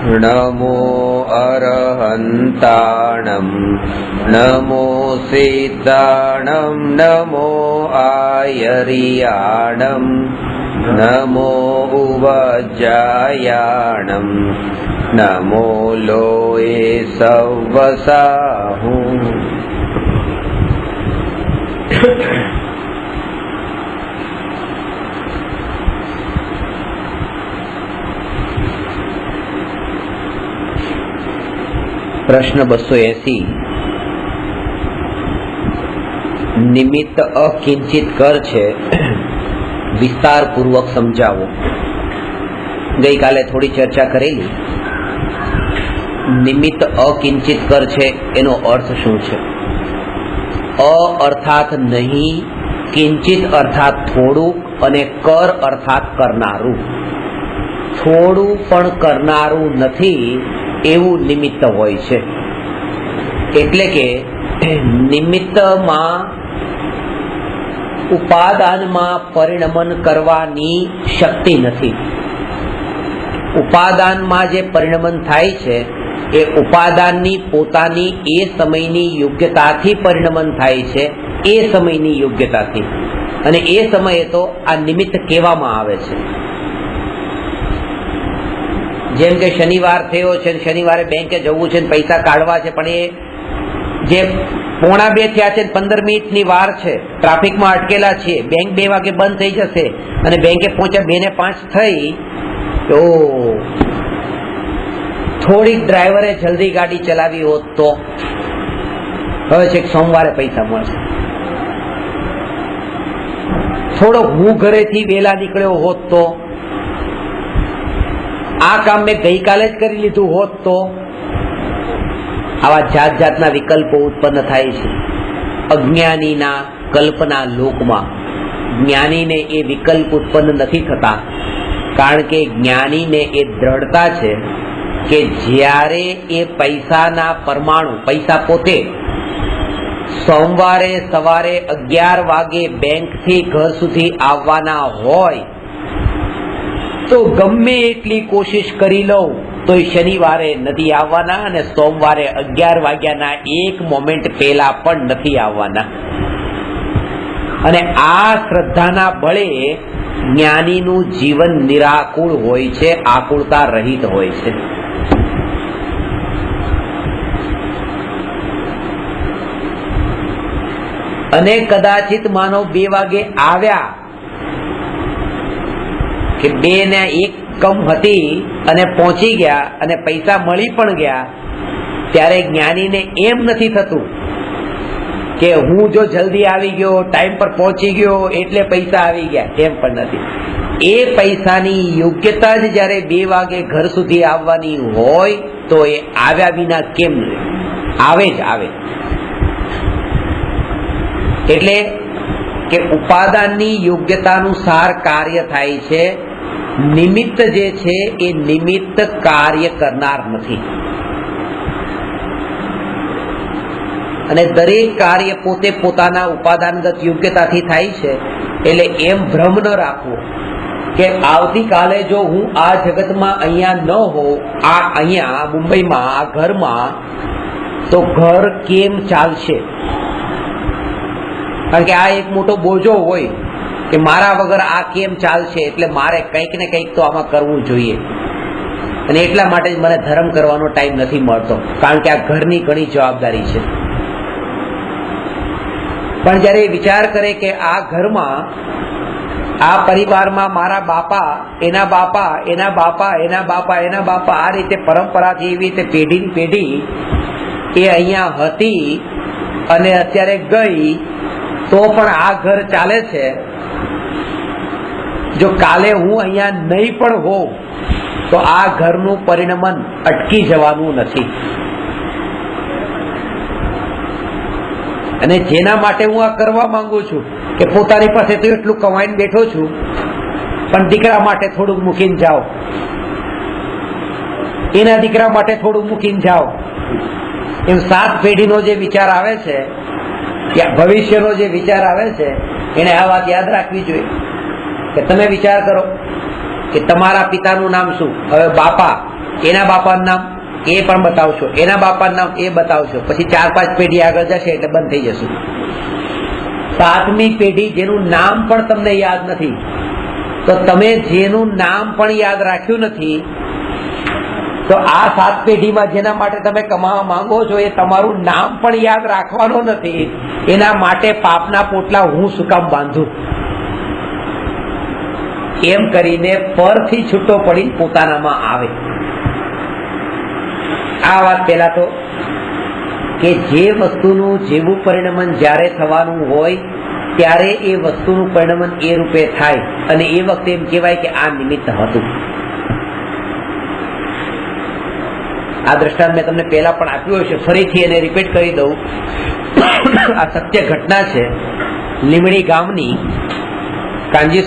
नमो अरहन्ताणं नमो सिद्धाणं नमो आयर्याणं नमो उवज्जायाणं नमो लोये सव्वसाहु। प्रश्न 280 निमित्त अकिंचित कर छे, विस्तार पूर्वक समझावो। गई काले थोड़ी चर्चा करेली। निमित्त अकिंचित कर छे एनो अर्थ शुं छे? अ अर्थात नहीं, किंचित अर्थात थोड़ू अने कर अर्थात करनारू। थोड़ू पण करनारू नथी એવું નિમિત્ત હોય છે। એટલે કે નિમિત્તમાં ઉપાદાનમાં પરિણમન કરવાની શક્તિ નથી। ઉપાદાનમાં જે પરિણમન થાય છે એ ઉપાદાનની પોતાની એ સમયની યોગ્યતાથી પરિણમન થાય છે, એ સમયની યોગ્યતાથી, અને એ સમયે તો આ નિમિત્ત કહેવામાં આવે છે। જેમ કે શનિવાર થયો છે, શનિવારે બેંકે જવું છે, પૈસા કાઢવા છે, પણ એ જે 1:45 થયા છે, 15 મિનિટની વાર છે, ટ્રાફિકમાં અટકેલા છીએ, બેંક 2 વાગે બંધ થઈ જશે અને બેંકે પહોંચ્યા 2:05 થઈ, તો થોડીક ડ્રાઈવરે જલ્દી ગાડી ચલાવી હોત તો હવે છે સોમવારે પૈસા મળશે। થોડો હું ઘરેથી વહેલા નીકળ્યો હોત તો, આ કામ મેં ગઈકાલે જ કરી લીધું હોત તો, આવા જાત જાતના વિકલ્પો ઉત્પન્ન થાય છે। અજ્ઞાનીના કલ્પના લોકમાં જ્ઞાનીને એ વિકલ્પ ઉત્પન્ન નથી થતા, કારણ કે જ્ઞાનીને એ દ્રઢતા છે કે જ્યારે એ પૈસાના પરમાણુ, પૈસા પોતે સોમવારે સવારે 11 વાગે બેંકથી ઘર સુધી આવવાના હોય તો ગમે એટલી કોશિશ કરી લઉં તો શનિવારે નથી આવવાના અને સોમવારે 11 વાગ્યાના 1 મોમેન્ટ પહેલા પણ નથી આવવાના। અને આ શ્રદ્ધાના બળે જ્ઞાનીનું જીવન નિરાકુળ હોય છે, આકુળતા રહિત હોય છે। અને કદાચિત માનો 2 વાગે આવ્યા કે 2:01 કમ હતી અને પહોંચી ગયા અને પૈસા મળી પણ ગયા, ત્યારે જ્ઞાનીને એમ નથી થતું કે હું જો જલ્દી આવી ગયો, ટાઈમ પર પહોંચી ગયો એટલે પૈસા આવી ગયા, એમ પણ નથી। એ પૈસાની યોગ્યતા જ જ્યારે 2 વાગે ઘર સુધી આવવાની હોય તો એ આવ્યા વિના કેમ આવે જ આવે। એટલે કે ઉપાદાનની યોગ્યતાનુસાર કાર્ય થાય છે। નિમિત્ત જે છે એ નિમિત્ત કાર્ય કરનાર નથી, અને દરેક કાર્ય પોતે પોતાના ઉપાદાનગત યોગ્યતાથી થાય છે। એટલે એમ ભ્રમ ન રાખવો કે આવતીકાલે જો હું આ જગતમાં અહીંયા ન હોઉં, આ અહીંયા મુંબઈમાં આ ઘરમાં, તો ઘર કેમ ચાલશે? કારણ કે આ એક મોટો બોજો હોય કે મારા વગર આ કેમ ચાલશે, એટલે મારે કંઈક ને કંઈક તો આમાં કરવું જોઈએ, અને એટલા માટે જ મને ધર્મ કરવાનો ટાઈમ નથી મળતો, કારણ કે આ ઘરની ઘણી જવાબદારી છે। પણ જ્યારે વિચાર કરે કે આ ઘરમાં, આ પરિવારમાં મારા બાપા, એના બાપા, એના બાપા, એના બાપા, એના બાપા, આ રીતે પરંપરાથી એવી રીતે પેઢીની પેઢી એ અહીંયા હતી અને અત્યારે ગઈ, તો પણ આ ઘર ચાલે છે। જો કાલે હું અહીંયા નહીં પણ હોઉં તો આ ઘરનું પરિણમન અટકી જવાનું નથી। અને જેના માટે હું આ કરવા માંગુ છું કે પોતાની પાસે તો એટલું કમાઈને બેઠો છું, પણ દીકરા માટે થોડુંક મૂકીને જાઓ, એના દીકરા માટે થોડું મૂકીને જાઓ, એમ 7 પેઢીનો જે વિચાર આવે છે, ભવિષ્યનો જે વિચાર આવે છે, એને આ વાત યાદ રાખવી જોઈએ કે તમે વિચાર કરો કે તમારા પિતાનું નામ શું? હવે બાપા, એના બાપાનું નામ એ પણ બતાવશો, એના બાપાનું નામ એ બતાવશો, પછી 4-5 પેઢી આગળ જશે એટલે બંધ થઈ જશે. 7મી પેઢી જેનું નામ પણ તમને યાદ નથી, તો તમે જેનું નામ પણ યાદ રાખ્યું નથી, તો આ 7 પેઢીમાં જેના માટે તમે કમાવા માંગો છો એ તમારું નામ પણ યાદ રાખવાનો નથી, એના માટે પાપના પોટલા હું શું કામ બાંધું? એમ કરીને પરથી છૂટો પડી પોતાનામાં આવે. આ વાત પહેલા તો કે જે વસ્તુનું જેવું પરિણમન જ્યારે થવાનું હોય ત્યારે એ વસ્તુનું પરિણમન એ રૂપે થાય, અને એ વખતે એમ કહેવાય કે આ નિમિત્ત હતું. આ દ્રષ્ટાંત મેં તમને પહેલા પણ આપ્યું હશે, ફરીથી એને રિપીટ કરી દઉં. આ સત્ય ઘટના છે લીમડી ગામની. કાનજી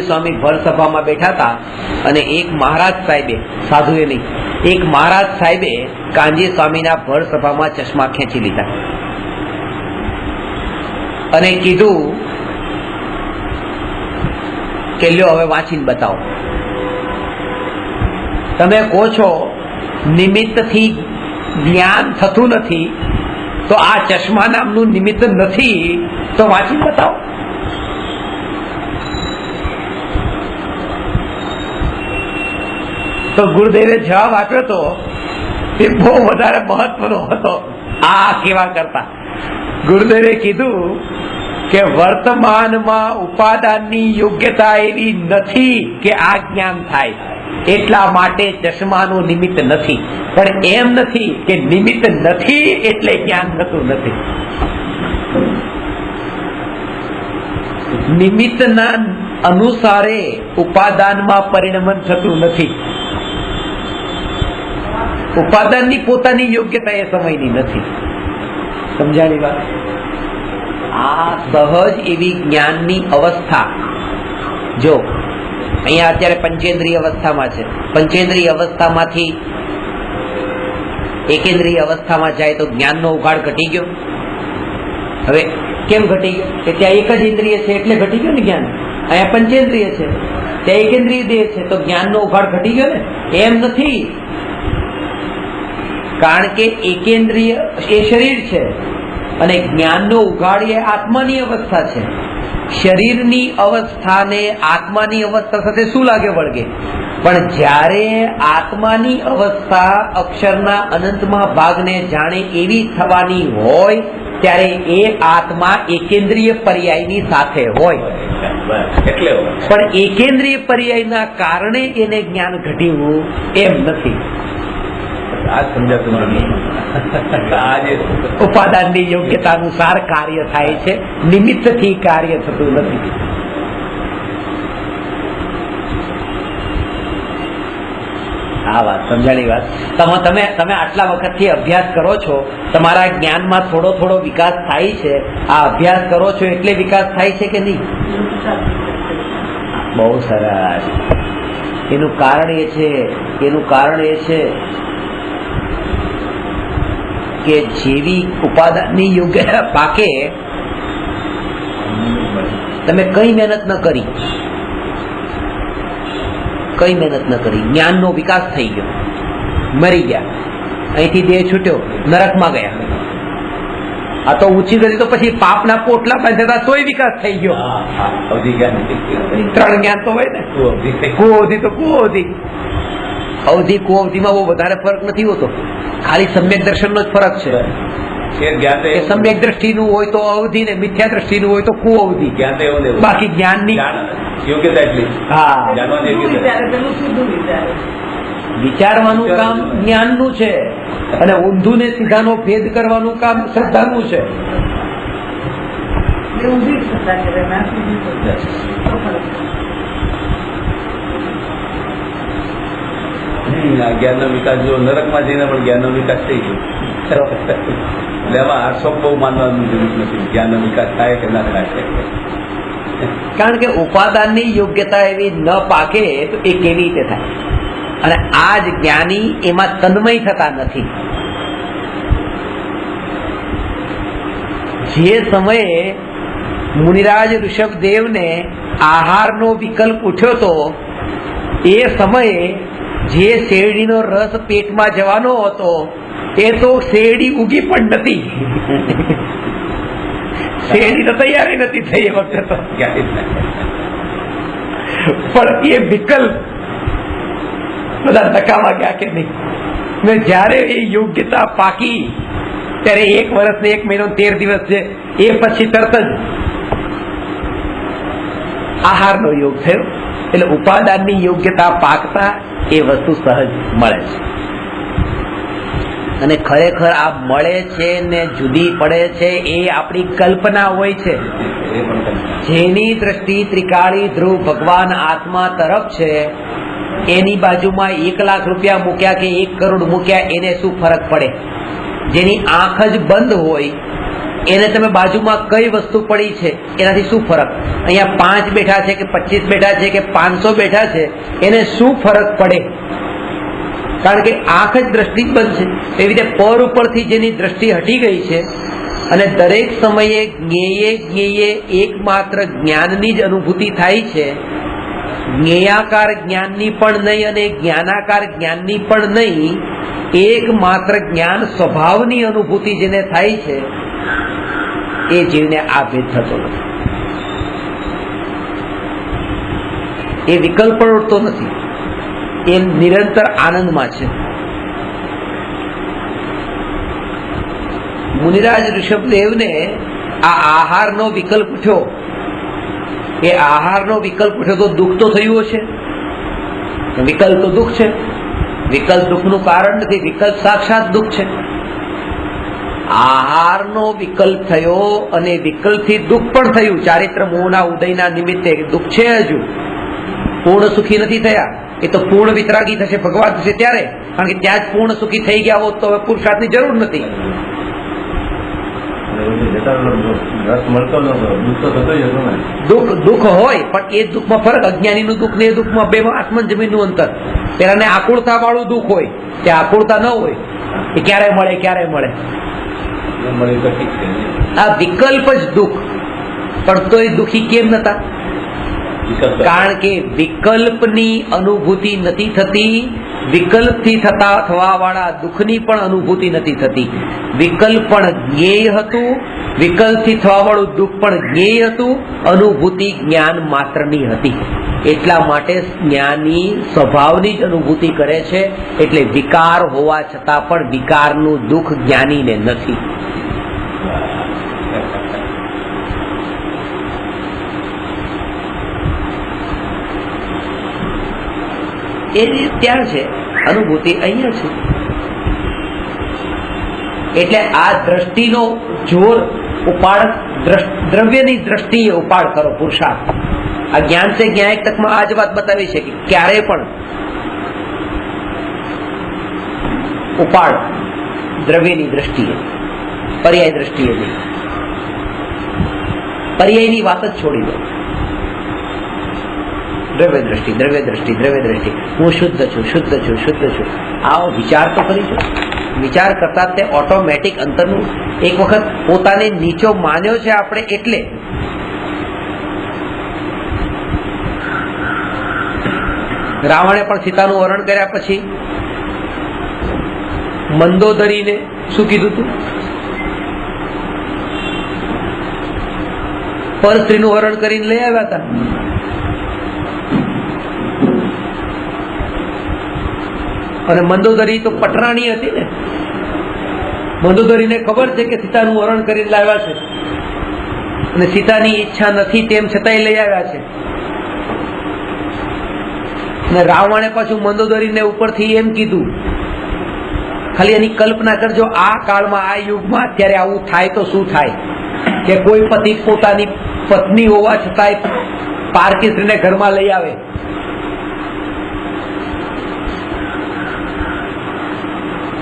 સ્વામી ભર સભામાં બેઠા હતા અને એક મહારાજ સાહેબે, સાધુએ નહીં, એક મહારાજ સાહેબે કાનજી સ્વામીના ભર સભામાં ચશ્મા ખેંચી લીધા અને કીધું કે લ્યો હવે વાંચીને બતાવો. તમે કહો છો નિમિત્તથી જ્ઞાન થતું નથી, તો આ ચશ્મા નામનું નિમિત્ત નથી, તો વાંચીને બતાવો. તો ગુરુદેવે જવાબ આપ્યો તો એ બહુ વધારે મહત્વનો હતો. આ કેવા કરતા ગુરુદેવે કીધું કે વર્તમાનમાં ઉપાદાનની યોગ્યતા એવી નથી કે આ જ્ઞાન થાય, એટલા માટે ચશ્માનું નિમિત્ત નથી. પણ એમ નથી કે નિમિત્ત નથી એટલે જ્ઞાન થતું નથી. નિમિત્તના અનુસારે ઉપાદાનમાં પરિણમન થતું નથી. ઉપાદાનની પોતાની યોગ્યતા એ સમયની નથી. સમજાણી વાત? આ સહજ એવી જ્ઞાનની અવસ્થા. જો અહીંયા અત્યારે પંચેન્દ્રિય અવસ્થામાં છે, પંચેન્દ્રિય અવસ્થામાંથી એકેન્દ્રિય અવસ્થામાં જાય તો જ્ઞાનનો ઉઘાડ ઘટી ગયો. હવે કેમ ઘટી ગયો? કે ત્યાં એક જ ઇન્દ્રિય છે એટલે ઘટી ગયું ને જ્ઞાન. અહીંયા પંચેન્દ્રિય છે, ત્યાં એકેન્દ્રિય દેહ છે, તો જ્ઞાનનો ઉઘાડ ઘટી ગયો ને? એમ નથી, કારણ કે એકેન્દ્રિય એ શરીર છે અને જ્ઞાનનો ઉઘાડ એ આત્માની અવસ્થા છે. શરીરની અવસ્થાને આત્માની અવસ્થા સાથે શું લાગે? વળગે. પણ જ્યારે આત્માની અવસ્થા અક્ષરના અનંતમાં ભાગને જાણે એવી થવાની હોય ત્યારે એ આત્મા એકેન્દ્રિય પર્યાયની સાથે હોય. પણ એકેન્દ્રિય પર્યાયના કારણે એને જ્ઞાન ઘટ્યું એમ નથી. ઉપાદાનની યોગ્યતા અનુસાર કાર્ય થાય છે, નિમિત્તથી કાર્ય થતું નથી. આ વાત સમજાણી વાત. તમે આટલા વખતથી અભ્યાસ કરો છો, તમારા જ્ઞાનમાં થોડો થોડો વિકાસ થાય છે. આ અભ્યાસ કરો છો એટલે વિકાસ થાય છે કે નહીં? બહુ સરસ. એનું કારણ એ છે કે જેવી ઉપાદાનની યોગ્યતા પાકે, તમે કઈ મહેનત ન કરી, જ્ઞાનનો વિકાસ થઈ ગયો, મરી ગયા, અહીંથી દેહ છૂટ્યો, નરકમાં ગયા. આ તો ઊંચી ગઈ તો પછી પાપના પોટલા બાંધ્યા તોય વિકાસ થઈ ગયો. 3 જ્ઞાન તો હોય ને, કુઅવધિ તો કુઅવધિ. કુઅવધિમાં બહુ વધારે ફરક નથી હોતો, ખાલી સમ્યક દર્શનનો જ ફરક છે. સમ્યક દ્રષ્ટિનું હોય તો અવધિ ને મિથ્યા દ્રષ્ટિનું હોય તો કુઅવધિ. બાકી જ્ઞાનની વિચારવાનું કામ જ્ઞાનનું છે અને ઊંધું ને સીધાનો ભેદ કરવાનું કામ શ્રદ્ધાનું છે. જ્ઞાનનો વિકાસ જો નરકમાં જઈને પણ જ્ઞાનનો વિકાસ થઈ ગયો. એટલે એમાં આક્ષેપ બહુ માનવાનું જરૂર નથી. જ્ઞાનનો વિકાસ થાય કે ના થાય, કારણ કે ઉપાદાનની યોગ્યતા એવી ન પાકે તો એ કેવી રીતે થાય? અને આ જ જ્ઞાની એમાં તન્મય થતા નથી. જે સમયે મુનિરાજ ઋષભદેવને આહારનો વિકલ્પ ઉઠ્યો તો એ સમયે જે શેરડીનો રસ પેટમાં જવાનો હતો એ તો શેરડી ઉગી પણ નથી, શેરડી તો તૈયાર નથી થઈ એ વખતે તો. પણ એ વિકલ્પ બધા ધક્કામાં ગયા કે નહીં. ને જયારે એ યોગ્યતા પાકી ત્યારે 1 વર્ષ ને 1 મહિનો 13 દિવસ છે એ પછી તરત જ આહારનો યોગ થયો. એટલે ઉપાદાનની યોગ્યતા પાકતા એ વસ્તુ સહજ મળે છે. અને ખરેખર આ મળે છે ને જુદી પડે છે એ આપણી કલ્પના હોય છે. જેની દ્રષ્ટિ ત્રિકાળી ધ્રુવ ભગવાન આત્મા તરફ છે એની બાજુમાં 1 લાખ રૂપિયા મૂક્યા કે 1 કરોડ મૂક્યા એને શું ફરક પડે? જેની આંખ જ બંધ હોય એને તમે બાજુમાં કઈ વસ્તુ પડી છે એનાથી શું ફરક? અહીંયા 5 બેઠા છે કે 25 બેઠા છે કે 500 બેઠા છે એને શું ફરક પડે? કારણ કે આંખ જ દ્રષ્ટિ જ બંધ છે. એવી રીતે પર ઉપરથી જેની દ્રષ્ટિ હટી ગઈ છે અને દરેક સમયે જ્ઞેયે એકમાત્ર જ્ઞાનની જ અનુભૂતિ થાય છે. જ્ઞેયાકાર જ્ઞાનની પણ નહીં અને જ્ઞાનાકાર જ્ઞાનની પણ નહીં, એકમાત્ર જ્ઞાન સ્વભાવની અનુભૂતિ જેને થાય છે એ જીવને આ ભેદ થતો નથી. એ વિકલ્પ ઉઠતો નથી, એ નિરંતર આનંદમાં છે. મુનિરાજ ઋષભદેવને આ આહારનો વિકલ્પ ઉઠ્યો. એ આહારનો વિકલ્પ ઉઠ્યો તો દુઃખ તો થયું હશે. વિકલ્પ તો દુઃખ છે. વિકલ્પ દુઃખનું કારણ નથી, વિકલ્પ સાક્ષાત દુઃખ છે. આહારનો વિકલ્પ થયો અને વિકલ્પથી દુઃખ પણ થયું. ચારિત્ર મોહના ઉદયના નિમિત્તે દુઃખ છે. હજુ પૂર્ણ સુખી નથી થયા. એ તો પૂર્ણ વિતરાગી થશે, ભગવાન થશે ત્યારે. કારણ કે ત્યાં જ પૂર્ણ સુખી થઈ ગયા હોત તો હવે પુરુષાર્થની જરૂર નથી. દુઃખ હોય પણ એ દુઃખમાં ફરક. અજ્ઞાનીનું દુઃખ ને એ દુઃખમાં બે આસમાન જમીનનું અંતર. પેલાને આકુળતા વાળું દુઃખ હોય, ત્યાં આકુળતા ન હોય. એ ક્યારે મળે ક્યારે મળે. આ વિકલ્પ જ દુઃખ. પણ તો એ દુઃખી કેમ નતા? કારણ કે વિકલ્પની અનુભૂતિ નથી થતી, વિકલ્પથી થવા વાળા દુઃખની પણ અનુભૂતિ નથી થતી. વિકલ્પ પણ જ્ઞેય હતું, વિકલ્પથી થવા વાળું દુઃખ પણ જ્ઞેય હતું, અનુભૂતિ જ્ઞાન માત્રની હતી. એટલા માટે જ્ઞાની સ્વભાવની જ અનુભૂતિ કરે છે. એટલે વિકાર હોવા છતાં પણ વિકારનું દુઃખ જ્ઞાનીને નથી. એ ત્યાં છે, અનુભૂતિ અહીંયા છે. એટલે આ દ્રષ્ટિનો જોર ઉપાડ, દ્રવ્યની દ્રષ્ટિએ ઉપાડ કરો પુરુષાર્થ. આ જ્ઞાન છે જ્ઞાયક તકમાં આ જ વાત બતાવી છે કે ક્યારે પણ ઉપાડ દ્રવ્યની દ્રષ્ટિએ, પર્યાય દ્રષ્ટિએ નહીં. પર્યાયની વાત જ છોડી દો. દ્રવ્ય દ્રષ્ટિ, દ્રવ્ય દ્રષ્ટિ, દ્રવ્ય દ્રષ્ટિ. હું શુદ્ધ છું, શુદ્ધ છું, શુદ્ધ છું. આવો વિચાર તો કરી છો. વિચાર કરતા તે ઓટોમેટિક અંતરનું એક વખત પોતાને નીચો માન્યો છે આપણે. એટલે રાવણે પણ સીતાનું હરણ કર્યા પછી મંદોદરીને શું કીધું હતું? પર સ્ત્રીનું હરણ કરીને લઈ આવ્યા હતા. અને મંદોદરી તો પટરાણી હતી ને. મંદોદરીને ખબર છે કે સીતાનું હરણ કરીને લાવ્યા છે અને સીતાની ઈચ્છા નથી તેમ છતાંય લઈ આવ્યા છે. અને રાવણે પાછું મંદોદરીને ઉપરથી એમ કીધું, ખાલી એની કલ્પના કરજો, આ કાળમાં, આ યુગમાં અત્યારે આવું થાય તો શું થાય કે કોઈ પતિ પોતાની પત્ની હોવા છતાંય પારકી સ્ત્રીને ઘરમાં લઈ આવે.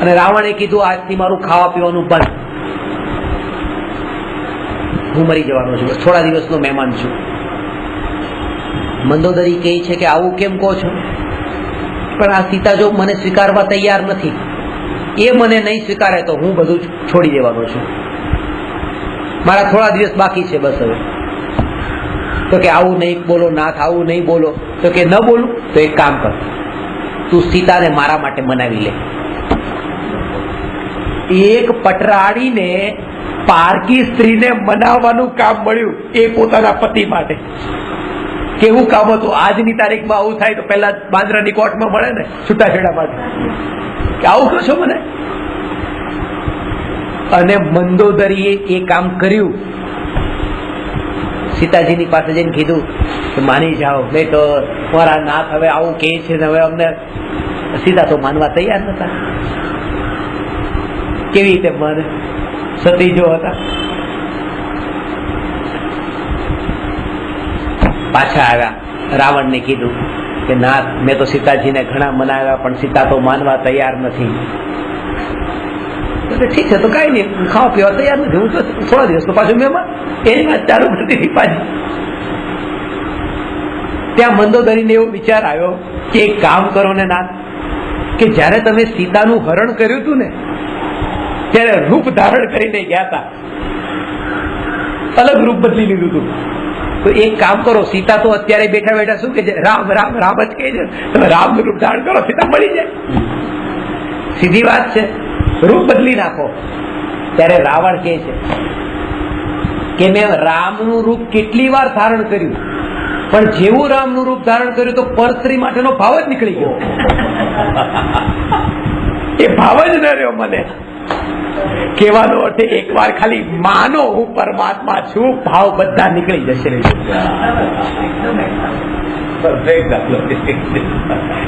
અને રાવણે કીધું આજથી મારું ખાવા પીવાનું બંધ, હું મરી જવાનો છું, થોડા દિવસનો મહેમાન છું. મંદોદરી કહે છે કે આવું કેમ કહો છો? પણ આ સીતા જો મને સ્વીકારવા તૈયાર નથી, એ મને નહીં સ્વીકારે તો હું બધું છોડી દેવાનો છું. મારા થોડા દિવસ બાકી છે બસ. હવે તો કે આવું નહીં બોલો નાથ, આવું નહીં બોલો. તો તો કે ન બોલું, તો એક કામ કર, તું સીતાને મારા માટે મનાવી લે. એક પટરાડીને પારકી સ્ત્રીને મનાવવાનું કામ મળ્યું, એ પોતાના પતિ માટે. કેવું કામ હતું! આજની તારીખમાં આવું થાય તો પેલા બાંદ્રાની કોર્ટમાં મળે ને છૂટાછેડા માટે, કે આવું કહો છો મને. અને મંદોદરીએ એ કામ કર્યું. સીતાજીની પાસે જઈને કીધું કે માની જાઓ, નહીં તો મારા નાથ હવે આવું કે છે ને હવે અમને. સીતા તો માનવા તૈયાર નતા. કેવી રીતે માને? સતી જો હતા. પાછા આવ્યા, રાવણને કીધું કે નાથ, મેં તો સીતાજીને ઘણા મનાવ્યા પણ સીતા તો માનવા તૈયાર નથી. ઠીક છે, તો કઈ નહીં, ખાવા પીવા તૈયાર નથી, હું તો થોડા દિવસ તો પાછું મહેમાન. એની વાત ચાલુ કરતી હતી પાછી. ત્યાં મંદોદરીને એવો વિચાર આવ્યો કે એક કામ કરો ને નાથ, કે જયારે તમે સીતાનું હરણ કર્યું હતું ને ત્યારે રૂપ ધારણ કરીને ગયા હતા, અલગ રૂપ બદલી લીધું હતું. તો એક કામ કરો, સીતા તો અત્યારે બેઠા બેઠા શું કે છે? રામ રામ રામ જ કહે છે. તમે રામનું રૂપ ધારણ કરો, સીતા મળી જાય. સીધી વાત છે, રૂપ બદલી નાખો. ત્યારે રાવણ કહે છે કે મેં રામનું રૂપ કેટલી વાર ધારણ કર્યું, પણ જેવું રામનું રૂપ ધારણ કર્યું તો પરસ્ત્રી માટેનો ભાવ જ નીકળી ગયો. એ ભાવ જ ન રહ્યો મને. કહેવાનો અર્થ એક વાર ખાલી માનો હું પરમાત્મા છું, ભાવ બધા નીકળી જશે.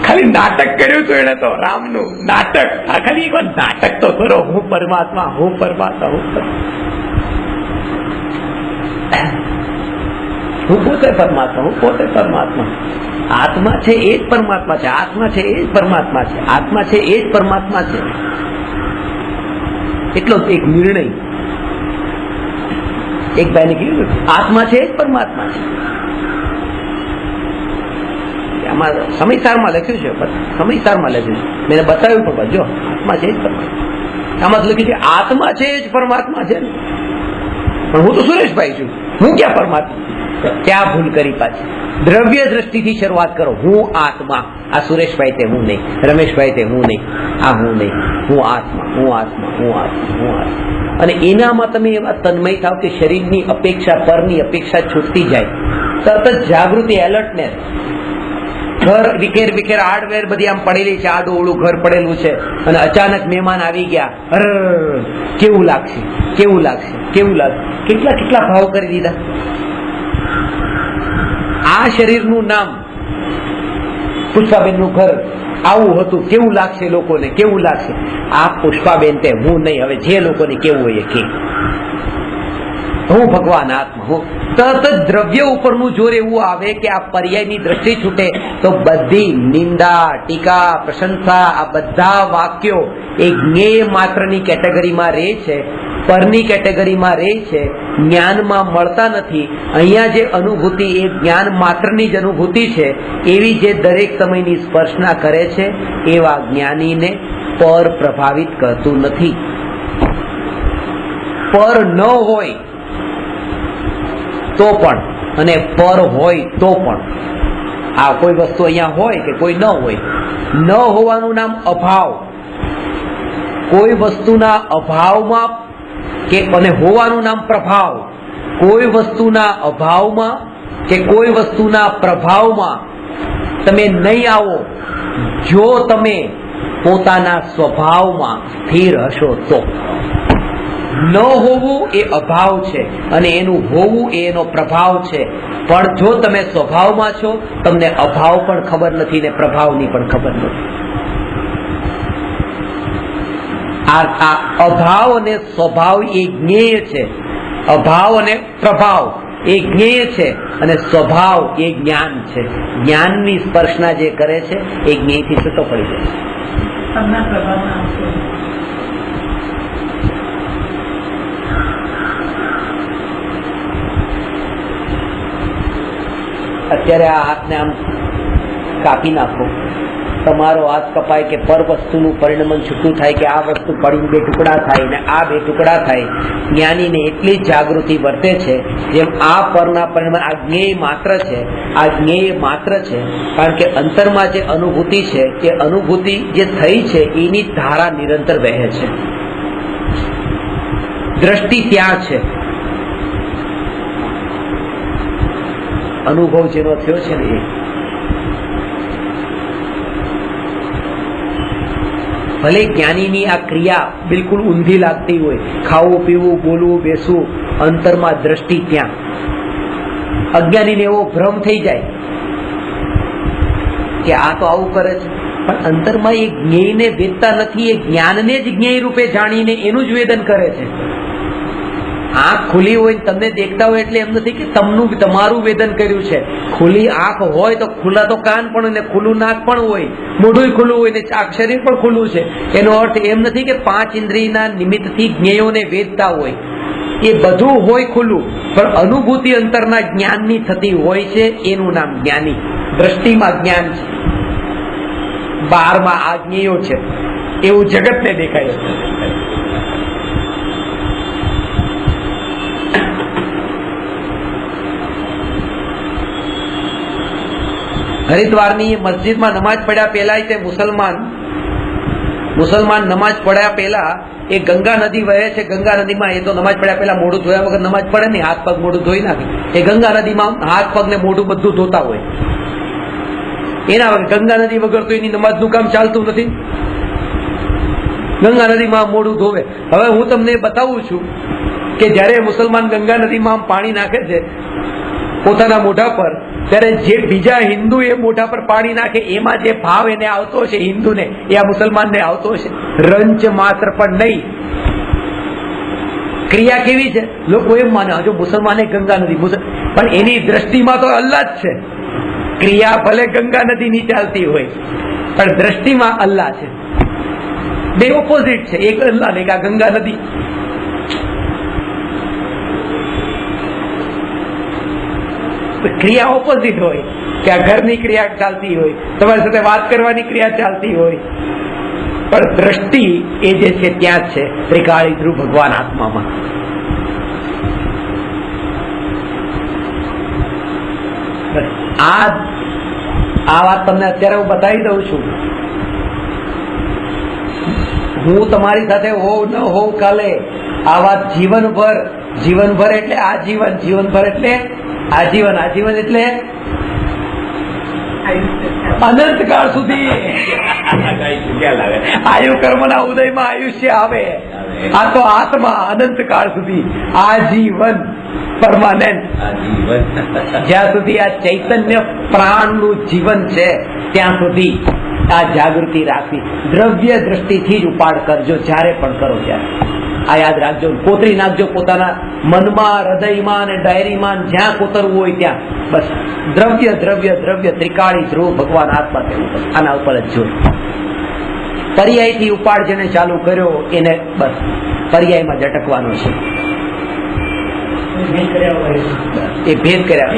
ખાલી નાટક કર્યું હતું એને, તો રામનું નાટક. ખાલી એક વાર નાટક તો કરો, હું પરમાત્મા, હું પરમાત્મા, હું પોતે પરમાત્મા, હું પોતે પરમાત્મા. આત્મા છે એ જ પરમાત્મા છે, આત્મા છે એ જ પરમાત્મા છે, આત્મા છે એ જ પરમાત્મા છે. એટલો એક નિર્ણય એક ભાઈને કીધું, આત્મા છે એ જ પરમાત્મા છે. આમાં સમયસારમાં લખ્યું છે, સમયસારમાં લખ્યું છે, મેં બતાવ્યું પણ જો આત્મા છે એ જ પરમાત્મા. આમાં લખ્યું છે આત્મા છે એ જ પરમાત્મા છે. પણ હું તો સુરેશભાઈ છું, હું ક્યાં પરમાત્મા? ક્યાં ભૂલ કરી પાછી? દ્રવ્ય દ્રષ્ટિથી શરૂઆત કરો. હું આત્મા, આ સુરેશભાઈ તે હું નહીં, રમેશભાઈ તે હું નહીં, આ હું નહીં, હું આત્મા, હું આત્મા, હું આત્મા, હું આત્મા. અને એનામાં તમે એવા તન્મય થાવ કે શરીરની અપેક્ષા, પરની અપેક્ષા છૂટતી જાય. તરત જ જાગૃતિ, એલર્ટનેસ. ઘર વિખેર વિખેર હાર્ડવેર બધી આમ પડેલી છે, આડું ઓળું ઘર પડેલું છે, અને અચાનક મહેમાન આવી ગયા, અરે કેવું લાગશે, કેવું લાગશે, કેવું લાગશે. કેટલા કેટલા ભાવ કરી દીધા. આ શરીરનું નામ, પુષ્પાબેન નું ઘર આવું હતું, કેવું લાગશે લોકોને, કેવું લાગશે. આ પુષ્પાબેન તે હું નહીં, હવે જે લોકોને કેવું હોય કે હું ભગવાન આત્મા હું. તરત જ દ્રવ્ય ઉપરનું જોર એવું આવે કે આ પર્યાયની દ્રષ્ટિ છૂટે તો બધી નિંદા, ટીકા, પ્રશંસા, આ બધા વાક્યો એ જ્ઞેય માત્રની કેટેગરીમાં રહે છે, પરની કેટેગરીમાં રહે છે, જ્ઞાનમાં મળતા નથી. અહીંયા જે અનુભૂતિ એ જ્ઞાન માત્રની જ અનુભૂતિ છે, એવી જે દરેક સમયની સ્પર્શના કરે છે, એવા જ્ઞાનીને પર પ્રભાવિત કરતું નથી. પર ન હોય તો પણ અને પર હોય તો પણ, આ કોઈ વસ્તુ અહીંયા હોય કે કોઈ ન હોય, ન હોવાનું નામ અભાવ. કોઈ વસ્તુના અભાવમાં કે અને હોવાનું નામ પ્રભાવ. કોઈ વસ્તુના અભાવમાં કે કોઈ વસ્તુના પ્રભાવમાં તમે નહીં આવો જો તમે પોતાના સ્વભાવમાં સ્થિર હશો તો. ન હોવું એ અભાવ છે અને એનું હોવું એ એનો પ્રભાવ છે. પણ જો તમે સ્વભાવમાં છો, તમને અભાવ પણ ખબર નથી ને પ્રભાવની પણ ખબર નથી. આ અભાવ અને સ્વભાવ એ જ્ઞેય છે. અભાવ અને પ્રભાવ એ જ્ઞેય છે અને સ્વભાવ એ જ્ઞાન છે. જ્ઞાનની સ્પર્શના જે કરે છે એ જ્ઞેયથી છૂટો પડી જાય. અત્યારે આ હાથને આમ કાપી નાખો તમારો હાથ કપાય કે પર વસ્તુનું પરિણમન છૂટું થાય કે આ વસ્તુ પડીને બે ટુકડા થાય ને આ બે ટુકડા થાય, જ્ઞાનીને એટલી જ જાગૃતિ વર્તે છે જેમ આ પરના પરિણમન આ જ્ઞેય માત્ર છે, આ જ્ઞેય માત્ર છે. કારણ કે અંતરમાં જે અનુભૂતિ છે એ અનુભૂતિ જે થઈ છે એની ધારા નિરંતર વહે છે. દ્રષ્ટિ ત્યાં છે, અનુભવ જેનો થયો છે ને એ. ભલે જ્ઞાનીની આ ક્રિયા બિલકુલ ઊંધી લાગતી હોય, ખાવું પીવું બોલવું બેસવું, અંતરમાં દ્રષ્ટિ ત્યાં. અજ્ઞાનીને એવો ભ્રમ થઈ જાય કે આ તો આવું કરે છે, પણ અંતરમાં એ જ્ઞેયને વેદતા નથી, એ જ્ઞાનને જ જ્ઞેય રૂપે જાણીને એનું જ વેદન કરે છે. આંખ ખુલી હોય તમને દેખતા હોય એટલે એમ નથી કે તમારું વેદન કર્યું છે. ખુલ્લી આંખ હોય તો ખુલ્લા તો કાન પણ ને ખુલ્લું નાક પણ હોય, મોઢું ખુલ્લું હોય ને શરીર પણ ખુલ્લું છે. એનો અર્થ એમ નથી કે 5 ઇન્દ્રિયના નિમિત્તથી જ્ઞેયોને વેદતા હોય. એ બધું હોય ખુલ્લું, પણ અનુભૂતિ અંતરના જ્ઞાનની થતી હોય છે, એનું નામ જ્ઞાની. દ્રષ્ટિમાં જ્ઞાન છે, બહારમાં આ જ્ઞેયો છે એવું જગતને દેખાય છે. હરિદ્વારની મસ્જિદમાં નમાજ પડ્યા પહેલા તે મુસલમાન નમાજ પડ્યા પહેલા એ ગંગા નદી વહે છે. ગંગા નદીમાં એ તો નમાજ પડ્યા પહેલા મોઢું ધોયા વગર નમાજ પડે નહીં, હાથ પગ મોઢું ધોઈ નાખે. એ ગંગા નદીમાં હાથ પગ ને મોઢું બધું ધોતા હોય. એના વગર ગંગા નદી વગર તો એની નમાજનું કામ ચાલતું નથી. ગંગા નદીમાં મોઢું ધોવે. હવે હું તમને બતાવું છું કે જયારે મુસલમાન ગંગા નદીમાં પાણી નાખે છે પોતાના મોઢા પર, ત્યારે જે બીજા હિન્દુ એ મોઢા પર પાણી નાખે એમાં જે ભાવ એને આવતો છે હિન્દુને, એ આ મુસલમાનને આવતો છે. રંચ માત્ર પણ નહીં. ક્રિયા કેવી છે? લોકો એમ માને જો મુસલમાને ગંગા નદી, પણ એની દ્રષ્ટિમાં તો અલ્લાહ જ છે. ક્રિયા ભલે ગંગા નદીની ચાલતી હોય પણ દ્રષ્ટિમાં અલ્લાહ છે. બે ઓપોઝિટ છે, એક અલ્લાહ ને એક આ ગંગા નદી. ક્રિયા ઓપોઝિટ હોય કે આ ઘરની ક્રિયા ચાલતી હોય, તમારી સાથે વાત કરવાની ક્રિયા ચાલતી હોય, પણ દ્રષ્ટિ એ જે છે ત્યાં જ છે. ત્રિકાળી ધ્રુવ ભગવાન આત્મામાં. આ વાત તમને અત્યારે હું બતાવી દઉં છું. હું તમારી સાથે હોવ ન હોવ કાલે, આ વાત જીવનભર એટલે આજીવન, જીવનભર એટલે આજીવન, આજીવન એટલે અનંતકાળ સુધી. આયુ કર્મના ઉદયમાં આયુષ્ય આવે. આ તો આત્મા અનંતકાળ સુધી, આજીવન, પરમાનન્ટ. જ્યાં સુધી આ ચૈતન્ય પ્રાણનું જીવન છે ત્યાં સુધી આ જાગૃતિ રાખવી. દ્રવ્ય દ્રષ્ટિથી જ ઉપાડ કરજો જ્યારે પણ કરો ત્યારે. આ યાદ રાખજો, કોતરી નાખજો પોતાના મનમાં, હૃદયમાં અને ડાયરીમાં, જ્યાં કોતરવું હોય ત્યાં. બસ દ્રવ્ય દ્રવ્ય દ્રવ્ય, ત્રિકાળી ધ્રુવ ભગવાન આત્મા, આના ઉપર જ જો. પર્યાયથી ઉપાડ જેને ચાલુ કર્યો એને બસ પર્યાયમાં જ અટકવાનો છે. એ ભેદ કર્યા.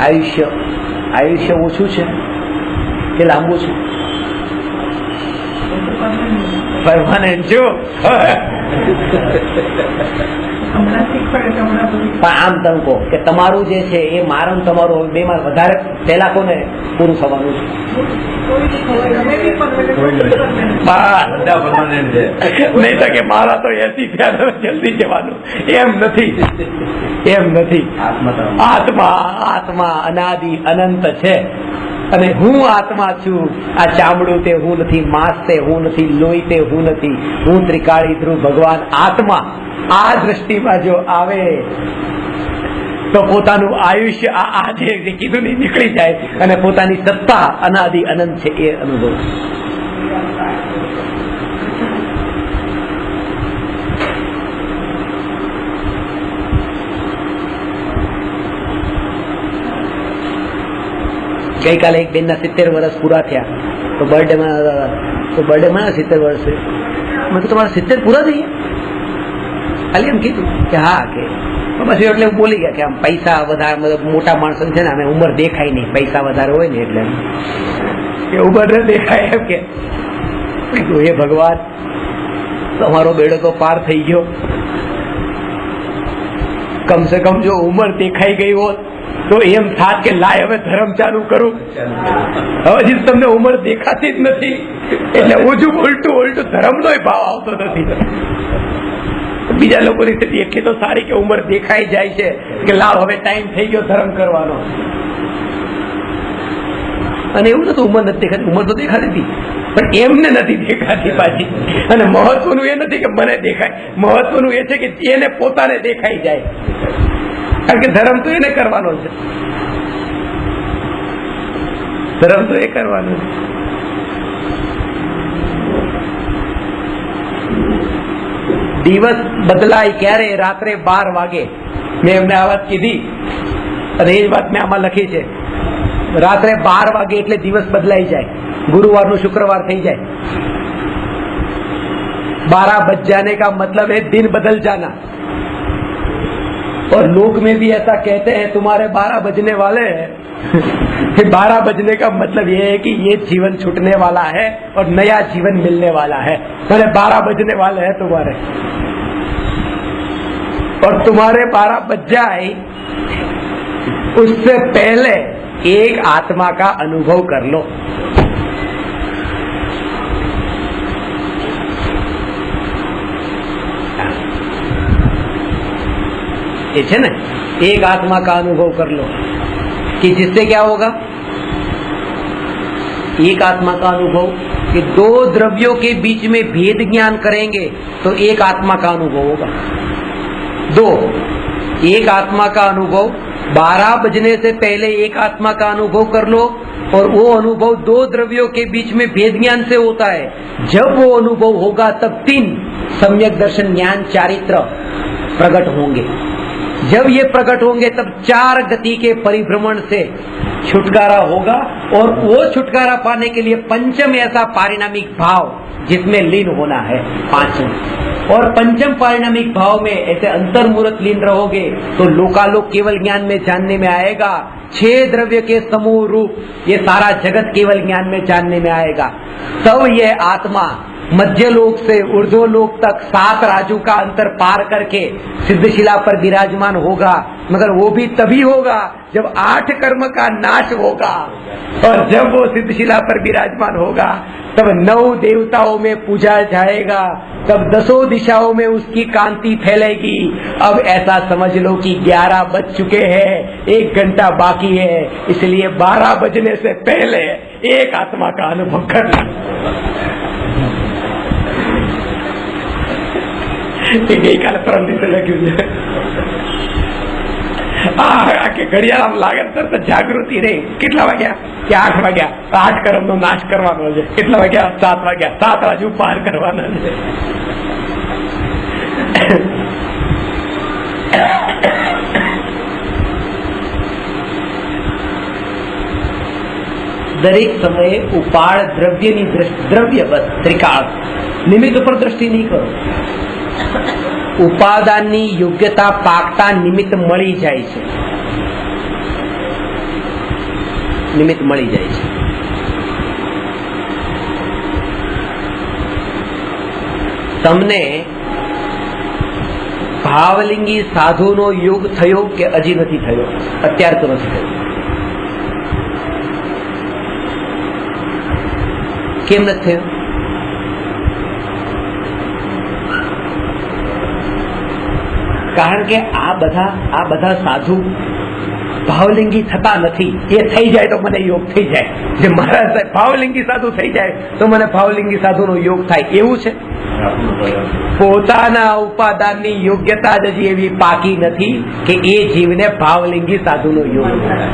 આયુષ્ય ઓછું છે કે લાંબુ છે? પરમાનન્ટ જો. પણ આમ તમે કહો કે તમારું જે છે એ મારું તમારું બે માં વધારે પહેલા કોને પૂરું થવાનું છે? નહીં તો કે મારા તો 80 થયા જલ્દી જવાનું, એમ નથી. આત્મા અનાદિ અનંત છે અને હું આત્મા છું. આ ચામડું તે હું નથી, માંસ તે હું નથી, લોહી તે હું નથી, હું ત્રિકાળી ધ્રુવ ભગવાન આત્મા. આ દ્રષ્ટિમાં જો આવે તો પોતાનું આયુષ્ય આ જે કીધું ને નીકળી જાય અને પોતાની સત્તા અનાદિ અનંત છે એ અનુભવ. ગઈકાલે એક બેન ના 70 વર્ષ પૂરા થયા તો બર્થડે માં 70 વર્ષ. મેં તો તમારા 70 પૂરા થઈ ગયા? ખાલી એમ કીધું કે હા કે પછી એટલે બોલી ગયા કે આમ પૈસા વધારે મતલબ મોટા માણસો છે ને અમે ઉંમર દેખાય નહીં, પૈસા વધારે હોય ને એટલે કે ઉંમર ન દેખાય એમ કે હે ભગવાન તમારો બેડો તો પાર થઈ ગયો, કમસે કમ જો ઉંમર દેખાઈ ગઈ હોત તો એમ થાત કે લાય હવે ધર્મ ચાલુ કરું, હજી તમને ઉંમર દેખાતી જ નથી એટલે ઓછું ઉલટું ધર્મનો ભાવ આવતો નથી. બીજા લોકોની સ્થિતિ એટલી તો સારી કે ઉંમર દેખાઈ જાય છે કે લાવ હવે ટાઈમ થઈ ગયો ધર્મ કરવાનો. અને એવું નતું ઉંમર નથી દેખાતી, ઉંમર તો દેખાતી હતી પણ એમને નથી દેખાતી પાછી. અને મહત્વનું એ નથી કે મને દેખાય, મહત્વનું એ છે કે એને પોતાને દેખાઈ જાય, કારણ કે ધર્મ તો એને કરવાનો છે, ધર્મ તો એ કરવાનો છે. દિવસ બદલાય ક્યારે? રાત્રે 12 વાગે. મેં એમને આ વાત કીધી અને એ જ વાત મેં આમાં લખી છે. રાત્રે 12 વાગે એટલે દિવસ બદલાઈ જાય, गुरुवार शुक्रवार थी जाए. 12 बज जाने का मतलब है दिन बदल जाना. और लोक में भी ऐसा कहते हैं तुम्हारे 12 बजने वाले हैं. 12 बजने का मतलब ये है कि ये जीवन छूटने वाला है और नया जीवन मिलने वाला है. मैंने 12 बजने वाले हैं तुम्हारे, और तुम्हारे 12 बज जाए उससे पहले एक आत्मा का अनुभव कर लो. ये है ना, एक आत्मा का अनुभव कर लो कि जिससे क्या होगा? एक आत्मा का अनुभव कि दो द्रव्यों के बीच में भेद ज्ञान करेंगे तो एक आत्मा का अनुभव होगा. दो, एक आत्मा का अनुभव 12 बजने से पहले एक आत्मा का अनुभव कर लो, और वो अनुभव दो द्रव्यों के बीच में भेद ज्ञान से होता है. जब वो अनुभव होगा तब 3 सम्यक दर्शन ज्ञान चारित्र प्रकट होंगे. जब ये प्रकट होंगे तब 4 गति के परिभ्रमण से छुटकारा होगा, और वो छुटकारा पाने के लिए पंचम ऐसा पारिणामिक भाव जिसमें लीन होना है, 5. और पंचम पारिणामिक भाव में ऐसे अंतर्मुहूर्त लीन रहोगे तो लोकालोक केवल ज्ञान में जानने में आएगा. 6 द्रव्य के समूह रूप ये सारा जगत केवल ज्ञान में जानने में आएगा. तब यह आत्मा मध्य लोक से ऊर्ध्व लोक तक 7 राजू का अंतर पार करके सिद्धशिला पर विराजमान होगा. मगर वो भी तभी होगा जब 8 कर्म का नाश होगा, और जब वो सिद्धशिला पर विराजमान होगा तब 9 देवताओं में पूजा जाएगा, तब 10 दिशाओं में उसकी कांति फैलेगी. अब ऐसा समझ लो कि 11 बज चुके हैं, 1 घंटा बाकी है, इसलिए 12 बजने से पहले एक आत्मा का अनुभव करना. ગઈકાલે પરમ દિવસે લખ્યું છે, કે ઘડિયાળ આમ લાગે તરત જાગૃતિ રહી. કેટલા વાગ્યા? કે 8 વાગ્યા. 8 કર્મ નો નાશ કરવાનો છે. કેટલા વાગ્યા? 7 વાગ્યા. 7 રાજુ પાર કરવાના છે. દરેક સમયે ઉપાડ દ્રવ્યની દ્રવ્ય બસ ત્રિકાળ નિમિત્ત ઉપર દ્રષ્ટિ નહીં કરો. ઉપાદાનની યોગ્યતા પાકતા નિમિત્ત મળી જાય છે, નિમિત્ત મળી જાય છે. તમને ભાવલિંગી સાધુનો યોગ થયો કે હજી નથી થયો? અત્યાર તો નથી થયો. કેમ નથી થયો? કારણ કે આ બધા સાધુ ભાવલિંગી થતા નથી. એ થઈ જાય તો મને યોગ થઈ જાય. જે મહારાજ ભાવલિંગી સાધુ થઈ જાય તો મને ભાવલિંગી સાધુનો યોગ થાય, એવું છે? પોતાના ઉપાદાનની યોગ્યતા જ હજી એવી પાકી નથી કે એ જીવને ભાવલિંગી સાધુનો યોગ થાય.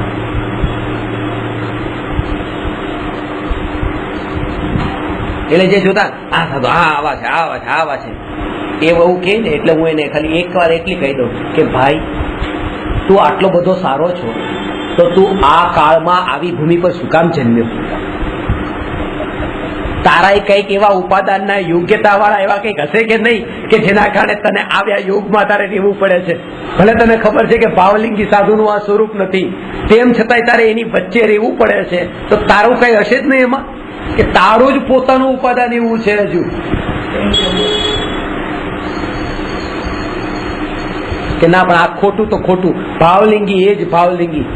એટલે જે જોતા આ સાધુ આવા છે, આવા છે, એવું કે ને, એટલે હું એને ખાલી એક વાર એટલી કહી દઉં કે ભાઈ તું આટલો બધો સારો છો તો તું આ કાળમાં આવી ભૂમિ પર શું કામ જન્મ્યો? તારાય કઈક એવા ઉપાદાનના યોગ્યતા વાળા એવા કઈક હશે કે નહીં કે જેના કારણે તને આવ્યા યોગમાં તારે રહેવું પડે છે? ભલે તને ખબર છે કે ભાવલિંગી સાધુનું આ સ્વરૂપ નથી, તેમ છતાંય તારે એની વચ્ચે રહેવું પડે છે, તો તારું કઈ હશે જ નહીં એમાં કે તારું જ પોતાનું ઉપાદાન એવું છે હજુ કે ના? પણ આ ખોટું તો ખોટું, ભાવલિંગી એ જ ભાવલિંગી.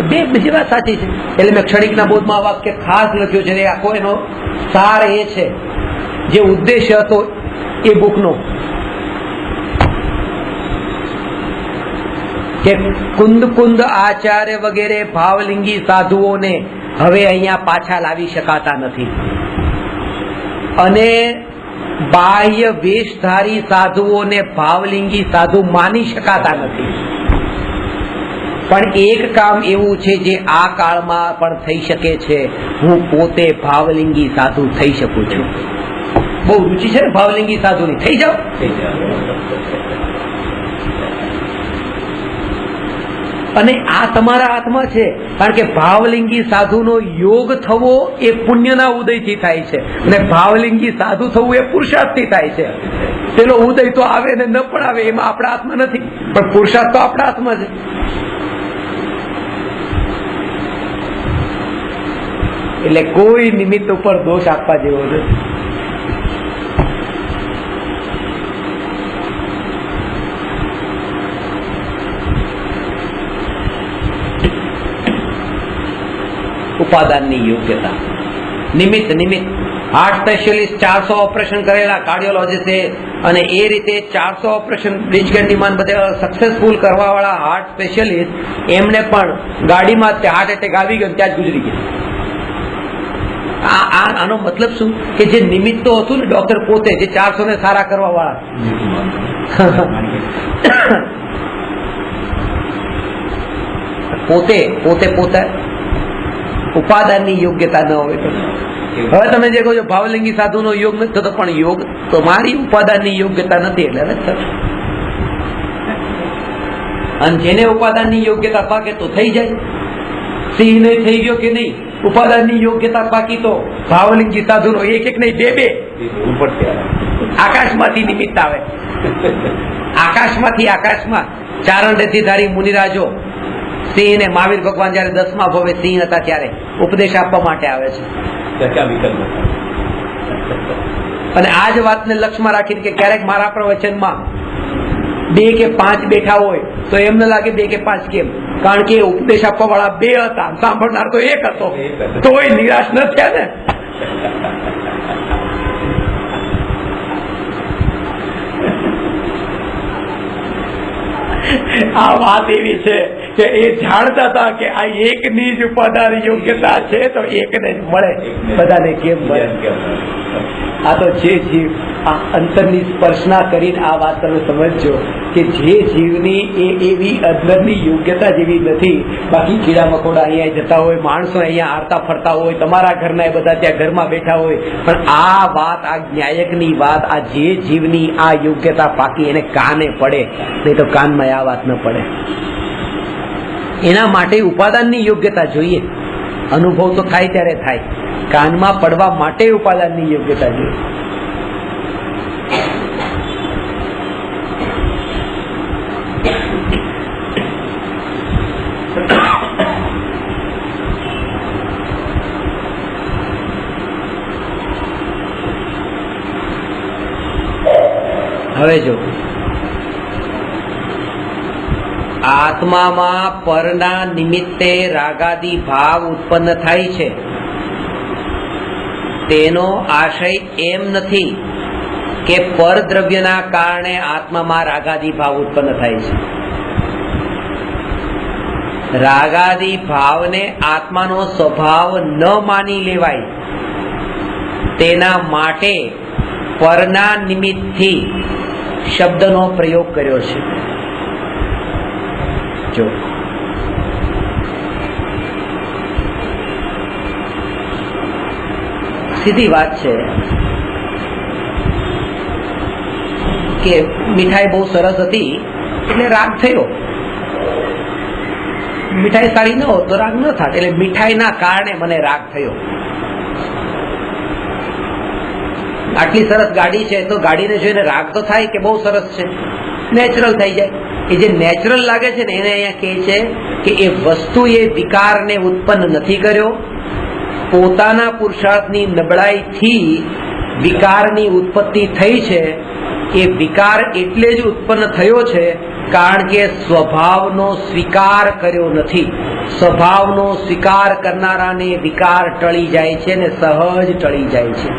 બે બીજી વાત સાચી છે. એટલે મેં ક્ષણિકના બોધમાં આ વાક્ય ખાસ લખ્યો છે. આખો એનો સાર એ છે, જે ઉદ્દેશ્ય હતો એ બુકનો, કે કુંદ કુંદ આચાર્ય વગેરે ભાવલિંગી સાધુઓને હવે અહીંયા પાછા લાવી શકાતા નથી, અને બાહ્ય વેશધારી સાધુઓને ભાવલિંગી સાધુ માની શકાતા નથી. પણ એક કામ એવું છે જે આ કાળમાં પણ થઈ શકે છે, હું પોતે ભાવલિંગી સાધુ થઈ શકું છું. બહુ રુચિ છે ને ભાવલિંગી સાધુની? થઈ જાઓ. અને આ તમારા હાથમાં છે, કારણ કે ભાવલિંગી સાધુનો યોગ થવો એ પુણ્યના ઉદયથી થાય છે, અને ભાવલિંગી સાધુ થવું એ પુરુષાર્થથી થાય છે. પેલો ઉદય તો આવે ને ન પણ આવે, એમાં આપણા હાથમાં નથી, પણ પુરુષાર્થ તો આપણા હાથમાં છે. એટલે કોઈ નિમિત્ત ઉપર દોષ આપવા જેવો નથી. ઉપાદાનની યોગ્યતા, નિમિત્ત હાર્ટ સ્પેશિયલિસ્ટ 400 ઓપરેશન કરેલા કાર્ડિયોલોજીસ્ટે, અને એ રીતે 400 ઓપરેશન બ્રિજગેન્ડીમાન બધા સક્સેસફુલ કરવા વાળા હાર્ટ સ્પેશિયલિસ્ટ, એમને પણ ગાડીમાં હાર્ટ એટેક આવી ગયો, ત્યાં જ ગુજરી ગયા. આનો મતલબ શું? કે જે નિમિત્તો હતું ને ડોક્ટર પોતે, જે 400 ને સારા કરવા વાળા, પોતે ઉપાદાનની યોગ્યતા ન હોય તો. હવે તમે જે કહો છો ભાવલિંગી સાધુનો યોગ નથી થતો, પણ યોગ તમારી ઉપાદાનની યોગ્યતા નથી એટલે નથી થતો. અને જેને ઉપાદાનની યોગ્યતા પાકે તો થઈ જાય. સિંહ ને થઈ ગયો કે નહીં? ઉપાદાનની યોગ્યતા પાકી તો ભાવલિંગી સાધુનો એક નહીં, બે આકાશમાંથી નિમિત્ત આવે. આકાશમાં ચારણ ધારી મુનિરાજો સિંહ ને મહાવીર ભગવાન જયારે 10મા ભવે સિંહ હતા ત્યારે ઉપદેશ આપવા માટે આવે છે. અને આ જ વાતને લક્ષ્યમાં રાખીને કે ક્યારેક મારા પ્રવચનમાં 2 કે 5 બેઠા હોય તો એમને લાગે 2 કે 5 કેમ? કારણ કે ઉપદેશ આપવા વાળા 2 હતા, સાંભળનાર તો 1 હતો, તોય નિરાશ ન થયા ને. આ વાત એવી છે કે એ જાણતા હતા કે આ એકની જ ઉપાદાન યોગ્યતા છે, તો એકને જ મળે, બધાને કેમ મળે? આ તો જે જીવ આ અંતરની સ્પર્શના કરીને આ વાત તમે સમજજો કે જે જીવની એ એવી અંદરની યોગ્યતા જેવી નથી. બાકી કીડા મકોડા અહીંયા જતા હોય, માણસો અહીંયા હારતા ફરતા હોય, તમારા ઘરના એ બધા ત્યાં ઘરમાં બેઠા હોય, પણ આ વાત, આ ન્યાયકની વાત, આ જે જીવની આ યોગ્યતા પાકી એને કાને પડે, નહીં તો કાનમાં આ વાત ન પડે. એના માટે ઉપાદાનની યોગ્યતા જોઈએ. અનુભવ તો થાય ત્યારે થાય, કાનમાં પડવા માટે ઉપાદાનની યોગ્યતા જોઈએ. હવે જો આત્મામાં પરના નિમિત્તે રાગાદી ભાવ ઉત્પન્ન થાય છે, તેનો આશય એમ નથી કે પરદ્રવ્યના કારણે આત્મામાં રાગાદી ભાવ ઉત્પન્ન થાય છે. રાગાદી ભાવને આત્માનો સ્વભાવ ન માની લેવાય, તેના માટે પરના નિમિત્તથી શબ્દનો પ્રયોગ કર્યો છે. જો સીધી વાત છે કે મીઠાઈ બહુ સરસ હતી એટલે રાગ થયો, મીઠાઈ સારી ન હોત તો રાગ ન થાત, એટલે મીઠાઈના કારણે મને રાગ થયો. આટલી સરસ ગાડી છે તો ગાડીને જોઈને રાગ તો થાય કે બહુ સરસ છે, નેચરલ થઈ જાય. એ જે નેચરલ લાગે છે ને એને અહીંયા કહે છે કે એ વસ્તુએ વિકારને ઉત્પન્ન નથી કર્યો. પોતાના પુરુષાર્થની નબળાઈથી વિકારની ઉત્પત્તિ થઈ છે. એ વિકાર એટલે જ ઉત્પન્ન થયો છે કારણ કે સ્વભાવનો સ્વીકાર કર્યો નથી. સ્વભાવનો સ્વીકાર કરનારાને વિકાર ટળી જાય છે ને સહજ ટળી જાય છે.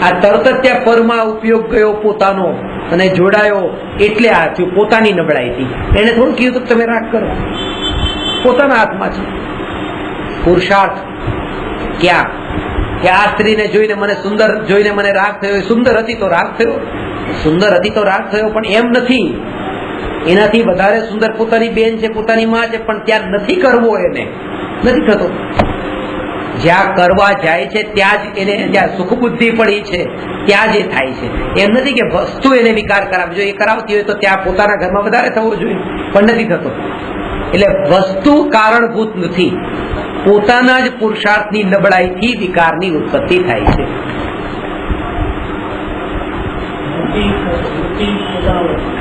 આ તરત જ ત્યાં પરમાં ઉપયોગ ગયો પોતાનો અને જોડાયો એટલે આ થયું પોતાની નબળાઈથી. એને થોડું કીધું તમે રાગ કરો, પોતાના હાથમાં છે. પુરુષાર્થ ક્યાં કે આ સ્ત્રીને જોઈને મને સુંદર જોઈને મને રાગ થયો, સુંદર હતી તો રાગ થયો, સુંદર હતી તો રાગ થયો, પણ એમ નથી. એનાથી વધારે સુંદર પોતાની બેન છે, પોતાની માં છે, પણ ત્યાં નથી કરવો, એને નથી થતો. જ્યાં કરવા જાય છે ત્યાં જ એને, જ્યાં સુખ બુદ્ધિ પડી છે ત્યાં જ એ થાય છે. એમ નથી કે વસ્તુ એને વિકાર કરાવે. જો એ કરાવતી હોય તો ત્યાં પોતાના ઘરમાં વધારે થવો જોઈએ, પણ નથી થતો. એટલે વસ્તુ કારણભૂત નથી, પોતાના જ પુરુષાર્થની નબળાઈથી વિકારની ઉત્પત્તિ થાય છે.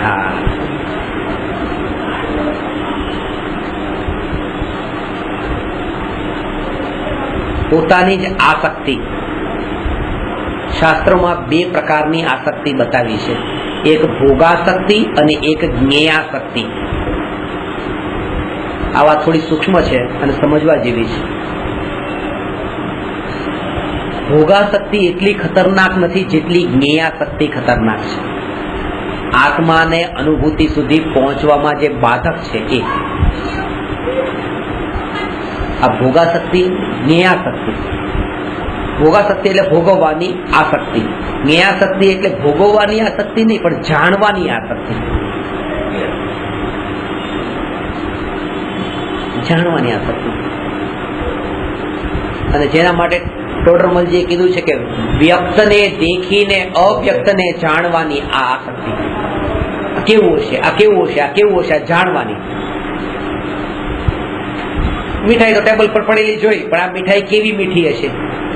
હા, પોતાની જ આસક્તિ. શાસ્ત્રોમાં બે પ્રકારની આસક્તિ બતાવી છે, એક ભોગાસક્તિ અને એક જ્ઞેયાસક્તિ. આ વાત થોડી સૂક્ષ્મ છે અને સમજવા જેવી છે. ભોગાસક્તિ એટલી ખતરનાક નથી જેટલી જ્ઞેયાસક્તિ ખતરનાક છે. આત્માને અનુભૂતિ સુધી પહોંચવામાં જે બાધક છે એ આ ભોગાસક્તિ, જ્ઞેયાસક્તિ. ભોગાસક્તિ એટલે ભોગવવાની આસક્તિ. જ્ઞેયાસક્તિ એટલે ભોગવવાની આસક્તિ નહીં, પણ જાણવાની આસક્તિ. જાણવાની આસક્તિ. અને જેના માટે ટોડરમલજીએ કીધું છે કે વ્યક્તને દેખીને અવ્યક્તને જાણવાની આ આસક્તિ. કેવું હશે, આ કેવું હશે, આ કેવું હશે, આ જાણવાની. મીઠાઈ તો ટેબલ પર પડેલી જોઈ, પણ આ મીઠાઈ કેવી મીઠી હશે,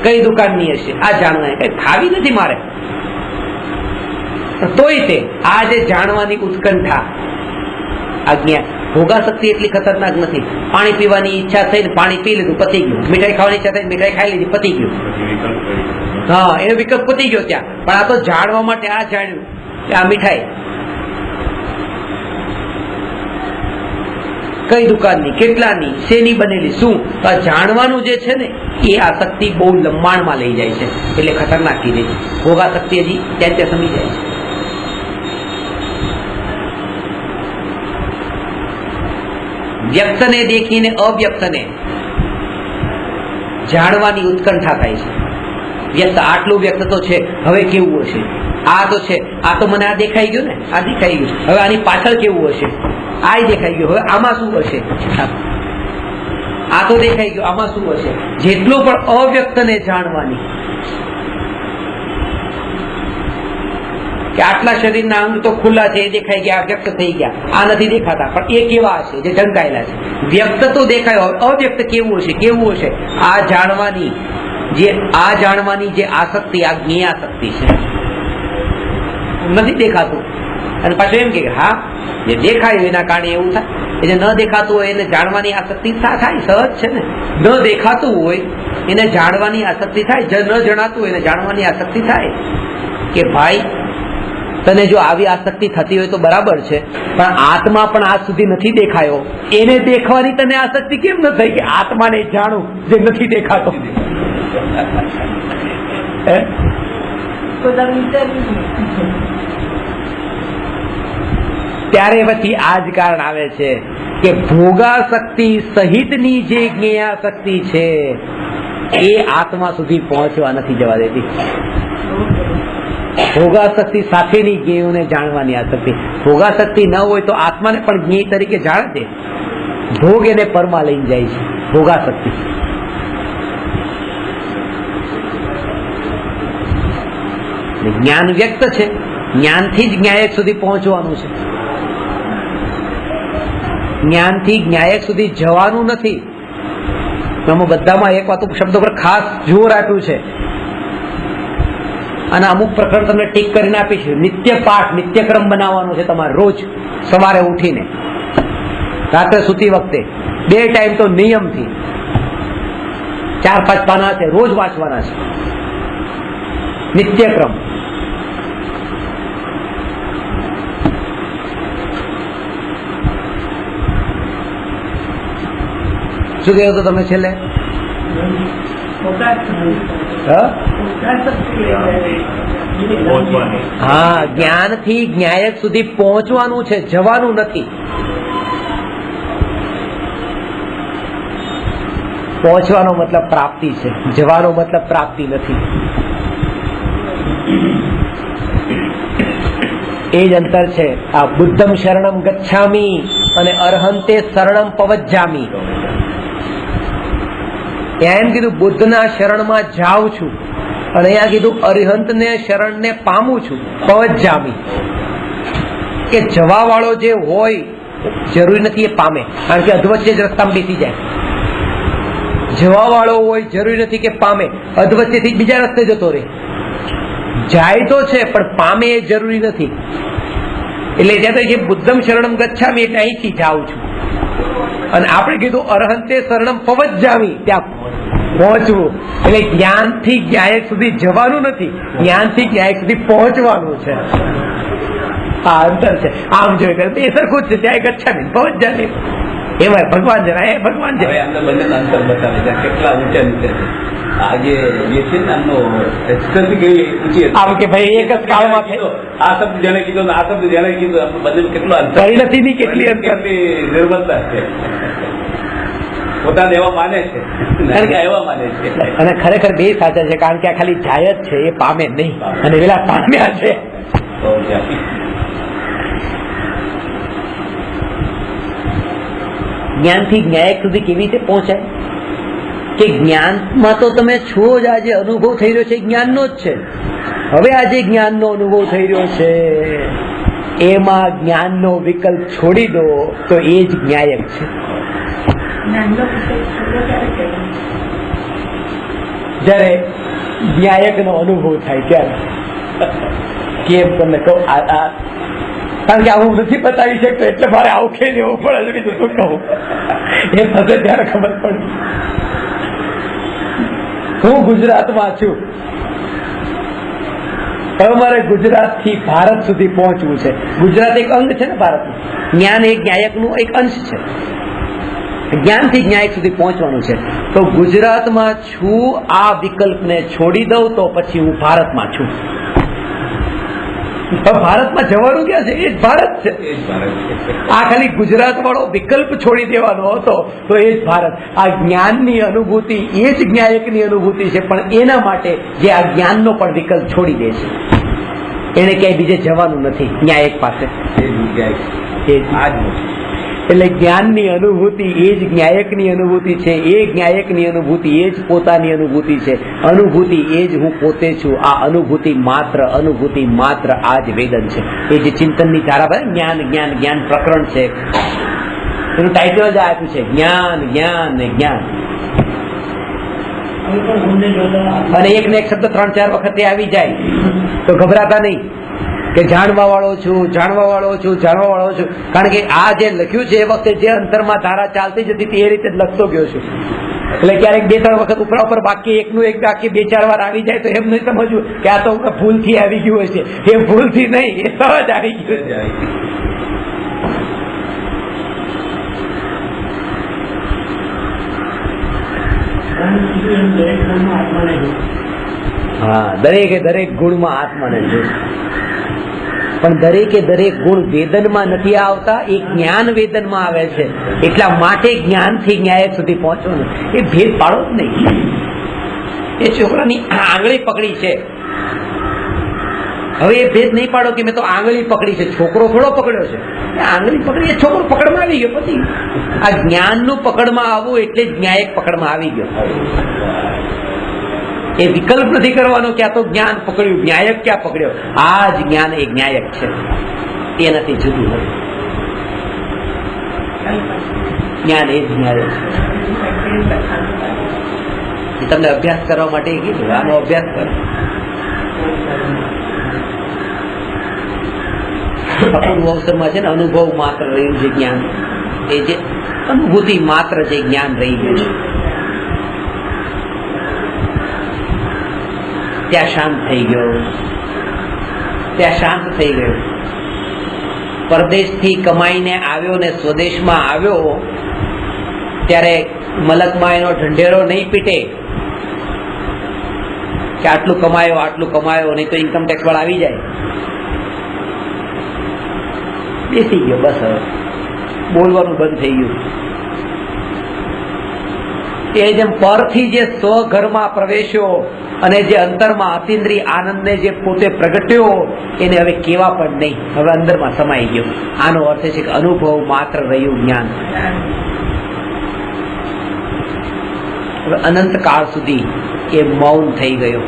કઈ દુકાનની હશે, આ જાણવાની. કઈ ખાવી નથી મારે, તોય તે આ જે જાણવાની ઉત્કંઠા, આજ્ઞા. ભોગાસક્તિ એટલી ખતરનાક નથી. પાણી પીવાની ઈચ્છા થઈ ને પાણી પી લીધું, પતી ગયું. મીઠાઈ ખાવાની ઈચ્છા થઈ, મીઠાઈ ખાઈ લીધી, પતી ગયું. હા, એનો વિકલ્પ પતી ગયો ત્યાં. પણ આ તો જાણવા માટે આ જાણ્યું કે આ મીઠાઈ કઈ દુકાનની, કેટલાની, શેની બનેલી, શું. આ જાણવાનું જે છે ને એ આસક્તિ બહુ લંબાણમાં લઈ જાય છે, એટલે ખતરનાક કીધી છે. ભોગાસક્તિ હજી ત્યાં ત્યાં સમી જાય છે. વ્યક્તને દેખીને અવ્યક્તને જાણવાની ઉત્કંઠા થાય છે. વ્યક્ત, આટલું વ્યક્ત તો છે, હવે કેવું હશે, આ તો છે, આ તો મને આ દેખાઈ ગયું ને, આ દેખાઈ ગયું, હવે આની પાછળ કેવું હશે, આ દેખાઈ ગયું, હવે આમાં શું હશે, આ તો દેખાઈ ગયું, આમાં શું હશે. જેટલું પણ અવ્યક્તને જાણવાની, કે આટલા શરીરના અંગ તો ખુલ્લા છે, એ દેખાઈ ગયા, વ્યક્ત થઈ ગયા, આ નથી દેખાતા, પણ એ કેવા હશે, જે ઢંકાયેલા છે. વ્યક્ત તો દેખાય, અવ્યક્ત કેવું હશે, કેવું હશે, આ જાણવાની જે આસક્તિ, આ જ્ઞેયાસક્તિ છે. નથી દેખાતું અને પાછું એમ કે હા, જે દેખાયું એના કારણે એવું થાય. એટલે ન દેખાતું હોય એને જાણવાની આસક્તિ થાય, સહજ છે ને. ન દેખાતું હોય એને જાણવાની આસક્તિ થાય, ન જણાતું હોય એને જાણવાની આસક્તિ થાય. કે ભાઈ તને જો આવી આસક્તિ થતી હોય તો બરાબર છે, પણ આત્મા પણ આજ સુધી નથી દેખાયો, એને દેખવાની તને આસક્તિ કેમ ન થઈ કે આત્માને જાણું જે નથી દેખાતો. ત્યારે પછી આ જ કારણ આવે છે કે ભોગાશક્તિ સહિતની જે જ્ઞેયાશક્તિ છે એ આત્મા સુધી પહોંચવા નથી જવા દેતી. ભોગાશક્તિ સાથેની જ્ઞેયોને જાણવાની આસક્તિ. ભોગાશક્તિ ન હોય તો આત્માને પણ જ્ઞેય તરીકે જાણે છે. ભોગ એને પરમાં લઈને જાય છે ભોગાશક્તિ. જ્ઞાન વ્યક્ત છે, જ્ઞાનથી જ જ્ઞાયક સુધી પહોંચવાનું છે. જ્ઞાનથી જ્ઞાયક સુધી જવાનું નથી. આમાં બધામાં એક વાત શબ્દો પર ખાસ જોર આપ્યું છે, અને અમુક પ્રકરણ તમને ટીક કરીને આપીશ. નિત્ય પાઠ, નિત્યક્રમ બનાવવાનો છે તમારે. રોજ સવારે ઉઠીને રાત્રે સૂતી વખતે 2 ટાઈમ તો નિયમથી 4-5 પાના છે, રોજ વાંચવાના છે. નિત્યક્રમ. શું કહ્યું તો તમે છેલ્લે? હા, જ્ઞાનથી જ્ઞાયક સુધી પહોંચવાનું છે, જવાનું નથી. પહોંચવાનો મતલબ પ્રાપ્તિ છે, જવાનો મતલબ પ્રાપ્તિ નથી. એ જ અંતર છે. આ બુદ્ધમ શરણમ ગચ્છામી અને અર્હંતે શરણમ પવજ્જામી. ત્યાં એમ કીધું બુદ્ધના શરણમાં જાઉં છું, અને અહીંયા કીધું અરિહંતને શરણને પામું છું, પવજ્જામી. કે જવા વાળો જે હોય જરૂરી નથી એ પામે, કારણ કે અધવચ્ચે જ રસ્તામાં બેસી જાય. જવા વાળો હોય જરૂરી નથી કે પામે, અધવચ્ચેથી બીજા રસ્તે જતો રહે. જાય તો છે પણ પામે એ જરૂરી નથી. એટલે ત્યાં તો બુદ્ધમ શરણમ ગચ્છામી એટલે અહીંથી જાઉં છું. અને આપણે કીધું અરહંતે શરણમ પવજ્જામી, ત્યાં પહોંચવું. એટલે જ્ઞાનથી જ્ઞાયક સુધી જવાનું નથી, જ્ઞાનથી જ્ઞાયક સુધી પહોંચવાનું છે. આ અંતર છે. આમ જોઈ એ સરખું જ છે. ત્યાં ગચ્છામી પવજ્જામી, એમાં ભગવાન જરા ભગવાન છે. બંને અંતર બતાવે છે કેટલા ઊંચા નીચે છે. આજે જે છે ને આમનો કેવી ઊંચી આમ કે ભાઈ એક જ કાળમાં આ શબ્દ જેને કીધો આ શબ્દ જેને કીધું બંને કેટલો અંતર, પરિણતિની કેટલી અંતર, નિર્મલતા છે. પોતાને એવા માને છે, એવા માને છે. અને ખરેખર બે સાચા છે, કારણ કે આ ખાલી જાય જ છે, એ પામે નહીં. અને પેલા પામ્યા છે. જ્ઞાનથી જ્ઞાયક સુધી કેવી રીતે પહોંચાય? કે જ્ઞાનમાં તો તમે છો જ. આજે અનુભવ થઈ રહ્યો છે જ્ઞાનનો જ છે. હવે આજે જ્ઞાનનો અનુભવ થઈ રહ્યો છે, એમાં જ્ઞાનનો વિકલ્પ છોડી દો તો એ જ જ્ઞાયક છે. જયારે જ્ઞાયકનો અનુભવ થાય ત્યારે. કેમ તમને કહું, કારણ કે આવું નથી બતાવી શકતો એટલે મારે આવું ખેલ લેવું પડે. બીજું શું કહું, એ થશે ત્યારે ખબર પડે. હું ગુજરાતમાં છું, હવે મારે ગુજરાતથી ભારત સુધી પહોંચવું છે. ગુજરાત એક અંગ છે ને ભારતનું. જ્ઞાન એક જ્ઞાયકનું એક અંશ છે. જ્ઞાનથી જ્ઞાયક સુધી પહોંચવાનું છે. તો ગુજરાતમાં છું, આ વિકલ્પને છોડી દઉં તો પછી હું ભારતમાં છું. ભારતમાં જવાનું ક્યાં છે? એ જ ભારત છે. આ ખાલી ગુજરાત વાળો વિકલ્પ છોડી દેવાનો હતો તો એ જ ભારત. આ જ્ઞાનની અનુભૂતિ એ જ જ્ઞાયકની અનુભૂતિ છે, પણ એના માટે જે આ જ્ઞાનનો પણ વિકલ્પ છોડી દે છે, એને ક્યાંય બીજે જવાનું નથી, જ્ઞાયક પાસે. એટલે જ્ઞાનની અનુભૂતિ એ જ જ્ઞાયકની અનુભૂતિ છે. એ જ્ઞાયકની અનુભૂતિ એ જ પોતાની અનુભૂતિ છે. અનુભૂતિ એ જ હું પોતે છું. આ અનુભૂતિ માત્ર આ જ વેદન છે. એ જે ચિંતનની ધારા, જ્ઞાન જ્ઞાન જ્ઞાન પ્રકરણ છે, એનું ટાઇટલ જ આપ્યું છે, જ્ઞાન જ્ઞાન જ્ઞાન. અને એક ને એક શબ્દ 3-4 વખતે આવી જાય તો ગભરાતા નહીં કે જાણવા વાળો છું. કારણ કે આ જે લખ્યું છે એ વખતે જે અંતરમાં ધારા ચાલતી જતી હતી એ રીતે જ લખતો ગયો છું. એટલે ક્યારેક 2-3 વખત ઉપર બાકી એકનું એક બાકી 2-4 વાર આવી જાય તો એમ નહીં સમજવું કે આ તો ભૂલથી આવી ગયું હશે. એ ભૂલથી નહીં, એ સહજ આવી ગયું. હા, દરેકે દરેક ગુણમાં આત્માને જોઈ. પણ દરેકે દરેક ગુણ વેદનમાં નથી આવતા, એ જ્ઞાન વેદનમાં આવે છે. એટલા માટે જ્ઞાનથી જ્ઞાયક સુધી પહોંચવાનું. એ ભેદ પાડો જ નહીં. એ છોકરાની આંગળી પકડી છે, હવે એ ભેદ નહીં પાડો કે મેં તો આંગળી પકડી છે, છોકરો થોડો પકડ્યો છે. આંગળી પકડી, એ છોકરો પકડમાં આવી ગયો. પછી આ જ્ઞાનનું પકડમાં આવવું એટલે જ જ્ઞાયક પકડમાં આવી ગયો. એ વિકલ્પ નથી કરવાનો કે આ તો જ્ઞાન પકડ્યું, જ્ઞાયક ક્યાં પકડ્યો. આ જ જ્ઞાન એ જ્ઞાયક છે, એનાથી જુદું નથી. જ્ઞાન એ જ જ્ઞાયક છે. એ તમને અભ્યાસ કરવા માટે કીધું, આનો અભ્યાસ કરો. અપૂર્વ અવસરમાં છે ને અનુભવ માત્ર રહ્યું છે જ્ઞાન, એ જે અનુભૂતિ માત્ર જે જ્ઞાન રહી ગયું છે ત્યાં શાંત થઈ ગયો, ત્યાં શાંત થઈ ગયો. પરદેશથી કમાઈને આવ્યો ને સ્વદેશમાં આવ્યો ત્યારે મલકમાં એનો ઢંઢેરો નહીં પીટે કે આટલું કમાયો, નહીં તો ઇન્કમ ટેક્સ વાળા આવી જાય. બેસી ગયો, બસ હવે બોલવાનું બંધ થઈ ગયું. એ જેમ પરથી જે સ્વઘરમાં પ્રવેશ્યો અને જે અંતરમાં અતિન્દ્રિય આનંદને જે પોતે પ્રગટ્યો એને હવે કેવા પણ નહીં, હવે અંદરમાં સમાઈ ગયો. આનો અર્થ છે કે અનુભવ માત્ર રહ્યું જ્ઞાન. હવે અનંત કાળ સુધી એ મૌન થઈ ગયો.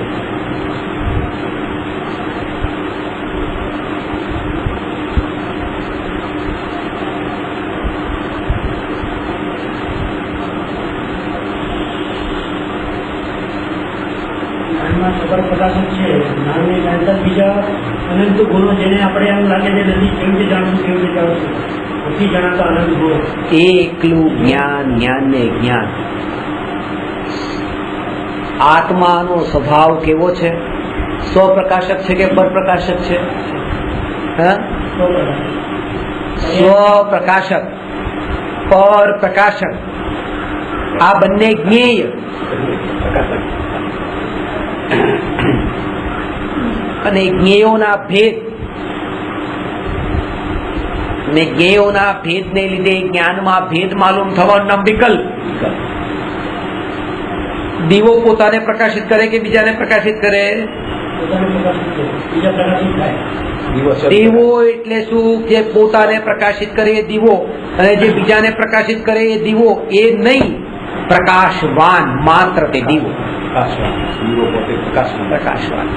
પ્રકાશક છે જ્ઞાનની અંદર બીજા અનંત ગુણો જેને આપણે એમ લાગે છે નથી કેવી રીતે જાણશું નથી જણાતા અનંત ગુણો. એકલું જ્ઞાન, જ્ઞાન ને જ્ઞાન. આત્માનો સ્વભાવ કેવો છે? સ્વપ્રકાશક છે કે પરપ્રકાશક છે? સ્વપ્રકાશક, પરપ્રકાશક, આ બંને જ્ઞેય અને જ્ઞેયોના ભેદ, ને જ્ઞેયોના ભેદને લીધે જ્ઞાનમાં ભેદ માલુમ થવાનું નામ વિકલ્પ. દીવો પોતાને પ્રકાશિત કરે કે બીજાને પ્રકાશિત કરે? દીવો એટલે શું? જે પોતાને પ્રકાશિત કરે એ દીવો, અને જે બીજાને પ્રકાશિત કરે એ દીવો. એ નહીં, પ્રકાશવાન માત્ર તે દીવો. પ્રકાશવાન.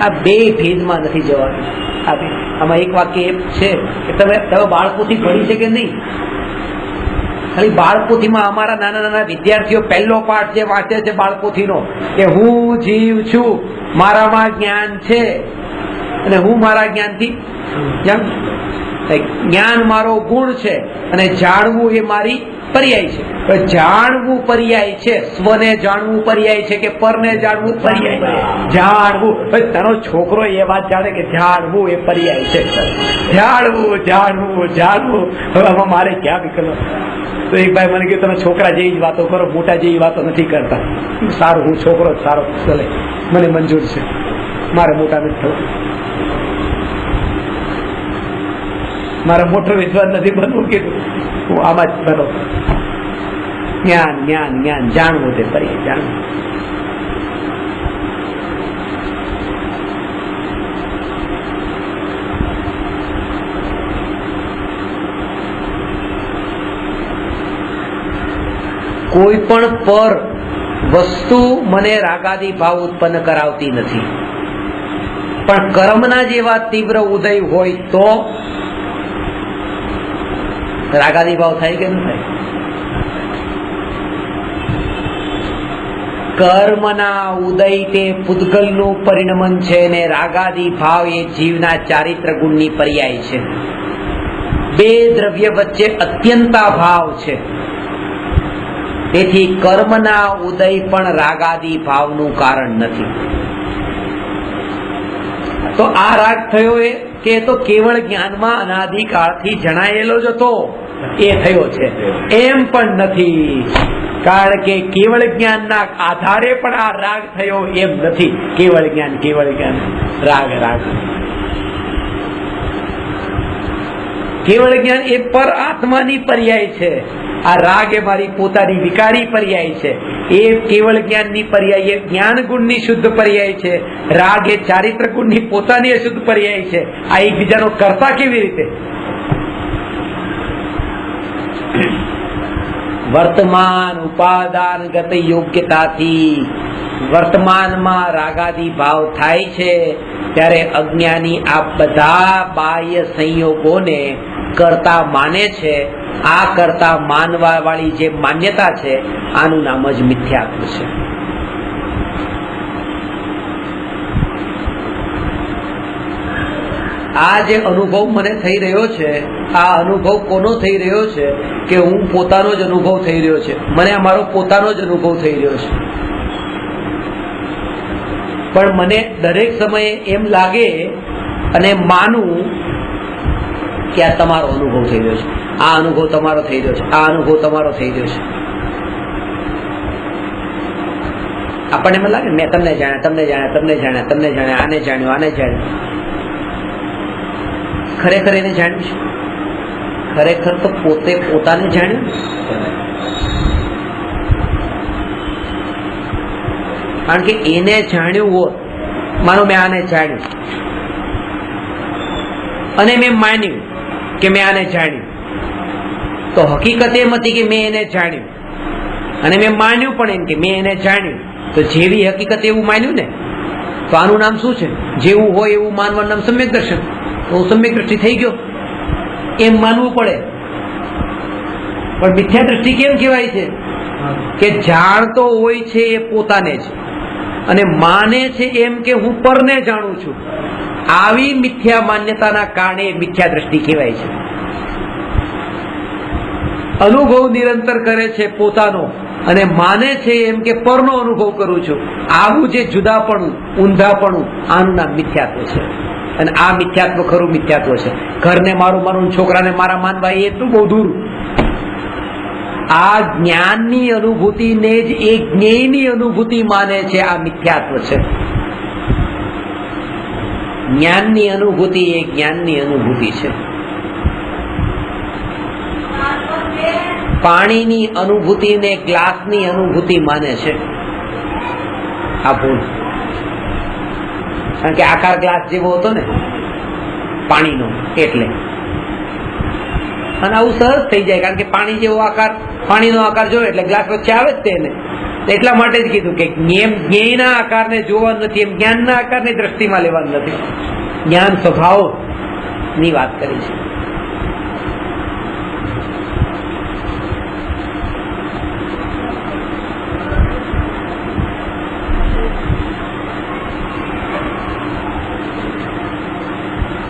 આ બે ભેદમાં નથી જવાનું. આમાં એક વાક્ય એ છે કે તમે બાળપોથી ભણી છે કે નહીં? ખાલી બાળપોથીમાં અમારા નાના નાના વિદ્યાર્થીઓ પહેલો પાઠ જે વાંચે છે બાળપોથીનો કે હું જીવ છું, મારામાં જ્ઞાન છે અને હું મારા જ્ઞાનથી જ્ઞાન મારો ગુણ છે અને જાણવું એ મારી પર્યાય છે. જાણવું પર્યાય છે, સ્વને જાણવું પર્યાય છે કે પરને જાણવું પર્યાય? જાણવું. તારો છોકરો એ વાત જાણે કે જાણવું એ પર્યાય છે. જાણવું જાણવું જાણવું. હવે આમાં મારે ક્યાં વિકલ્પ? તો એક ભાઈ મને કહ્યું તમે છોકરા જેવી જ વાતો કરો, મોટા જેવી વાતો નથી કરતા. સારું, હું છોકરો સારો ચલે, મને મંજૂર છે, મારે મોટા નથી થવું, મારે મોટો વિદ્વાન નથી બનવું. કીધું હું આમાં જ બનો. જ્ઞાન જ્ઞાન જ્ઞાન, જાણવું તે પર્યાય, જાણવું. કોઈ પણ પર વસ્તુ મને રાગાદી ભાવ ઉત્પન્ન કરાવતી નથી, પણ કર્મના જેવા તીવ્ર ઉદય હોય તો રાગાદી ભાવ થાય કે ન થાય? કર્મના ઉદય તે પૂતગલનું પરિણમન છે ને રાગાદી ભાવ એ જીવના ચારિત્ર ગુણની પર્યાય છે. બે દ્રવ્ય વચ્ચે અત્યંતા ભાવ છે. તેથી કર્મના ઉદય પણ રાગાદી ભાવનું કારણ નથી. તો આ રાગ થયો એ કે તો કેવળ જ્ઞાનમાં અનાદિકાળથી જણાયેલો જ હતો એ થયો છે એમ પણ નથી, કારણ કે કેવળ જ્ઞાનના આધારે પણ આ રાગ થયો એમ નથી. કેવળ જ્ઞાન રાગ રાગ કેવળ જ્ઞાન એ પર આત્માની પર્યાય છે. આ રાગ એ મારી પોતાની વિકારી પર્યાય છે. એ કેવળ જ્ઞાનની પર્યાય, એ જ્ઞાન ગુણની શુદ્ધ પર્યાય છે. રાગ એ ચારિત્ર ગુણની પોતાની અશુદ્ધ પર્યાય છે. આ એકબીજાનો કરતા કેવી રીતે? વર્તમાન ઉપાદાન ગત યોગ્યતાથી વર્તમાનમાં રાગાદી ભાવ થાય છે ત્યારે અજ્ઞાની આ બધા બાહ્ય સંયોગોને કરતા માને છે, આ કરતા માનવા વાળી જે માન્યતા છે આનું નામ જ મિથ્યાત્વ છે. આ જે અનુભવ મને થઈ રહ્યો છે, આ અનુભવ કોનો થઈ રહ્યો છે કે હું પોતાનો જ અનુભવ થઈ રહ્યો છે, મને આ મારો પોતાનો જ અનુભવ થઈ રહ્યો છે. પણ મને દરેક સમયે એમ લાગે અને માનું કે આ તમારો અનુભવ થઈ રહ્યો છે, આ અનુભવ તમારો થઈ રહ્યો છે, આ અનુભવ તમારો થઈ રહ્યો છે. આપણને એમ લાગે મેં તમને જાણ્યા, તમને જાણ્યા, તમને જાણ્યા, તમને જાણ્યા, આને જાણ્યું, આને જાણ્યું. ખરેખર એને જાણ્યું છે? ખરેખર તો પોતે પોતાને જાણ્યું. કારણ કે એને જાણ્યું હોત, માનો મેં આને જાણ્યું અને મેં માન્યું કે મેં આને જાણ્યું, તો હકીકત એમ હતી કે મેં એને જાણ્યું અને મેં માન્યું પણ એમ કે મેં એને જાણ્યું. તો જેવી હકીકત એવું માન્યું ને, તો આનું નામ શું છે? જેવું હોય એવું માનવાનું નામ સમ્યક દર્શન. તો સમ્યક દ્રષ્ટિ થઈ ગયો, એમ માનવું પડે. પણ મિથ્યા દ્રષ્ટિ કેમ કહેવાય છે? કે જાણતો હોય છે એ પોતાને જ અને માને છે એમ કે હું પરને જાણું છું. આવી મિથ્યા માન્યતાના કારણે મિથ્યા દ્રષ્ટિ કહેવાય છે. અનુભવ નિરંતર કરે છે પોતાનો અને માને છે એમ કે પરનો અનુભવ કરું છું. આવું જે જુદાપણું, ઊંધાપણું, આનું નામ મિથ્યાત્વ છે. અને આ મિથ્યાત્વ ખરું મિથ્યાત્વ છે. ઘરને મારું માનવું, છોકરાને મારા માનવા, એ તો બહુ દૂર. આ જ્ઞાનની અનુભૂતિને જ એ જ્ઞેયની અનુભૂતિ માને છે, આ મિથ્યાત્વ છે. જ્ઞાનની અનુભૂતિ એ જ્ઞાનની અનુભૂતિ છે. પાણીની અનુભૂતિને ગ્લાસની અનુભૂતિ માને છે. આ ભૂલ. કારણ કે આકાર ગ્લાસ જેવો હતો ને પાણીનો, એટલે. અને આવું સહજ થઈ જાય, કારણ કે પાણી જેવો આકાર, પાણીનો આકાર જોયો એટલે ગ્લાસ વચ્ચે આવે જ તેને. એટલા માટે જ કીધું કે જ્ઞેયના આકારને જોવાનું નથી, એમ જ્ઞાનના આકારને દ્રષ્ટિમાં લેવાનું નથી. જ્ઞાન સ્વભાવની વાત કરી છે.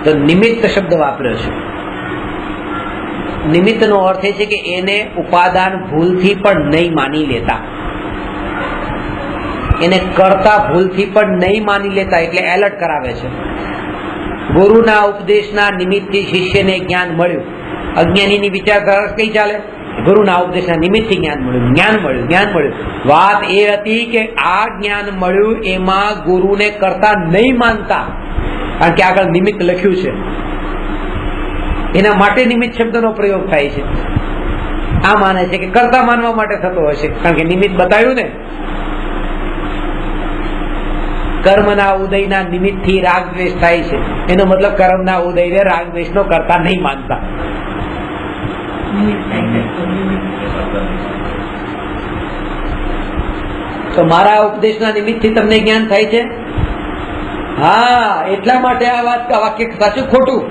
તો નિમિત્ત શબ્દ વાપર્યો છે. નિમિત્તનો અર્થ એ છે કે એને ઉપાદાન ભૂલથી પણ નહીં માની લેતા, એને કરતા ભૂલથી પણ નહીં માની લેતા, એટલે એલર્ટ કરાવે છે. ગુરુના ઉપદેશના નિમિત્તથી શિષ્યને જ્ઞાન મળ્યું. અજ્ઞાનીની વિચારધારા કઈ ચાલે? ગુરુના ઉપદેશના નિમિત્તથી જ્ઞાન મળ્યું, જ્ઞાન મળ્યું, જ્ઞાન મળ્યું. વાત એ હતી કે આ જ્ઞાન મળ્યું એમાં ગુરુને કરતા નહીં માનતા, કારણ કે આગળ નિમિત્ત લખ્યું છે, એના માટે નિમિત્ત શબ્દનો પ્રયોગ થાય છે. આ માને છે કે કરતા માનવા માટે થતો હશે, કારણ કે નિમિત્ત બતાવ્યું ને. કર્મના ઉદયના નિમિત્તથી રાગ દ્વેષ થાય છે, એનો મતલબ કર્મના ઉદયને રાગ દ્વેષનો કરતા નહીં માનતા. તો મારા ઉપદેશના નિમિત્તથી તમને જ્ઞાન થાય છે. હા, એટલા માટે આ વાત, આ વાક્ય સાચું ખોટું?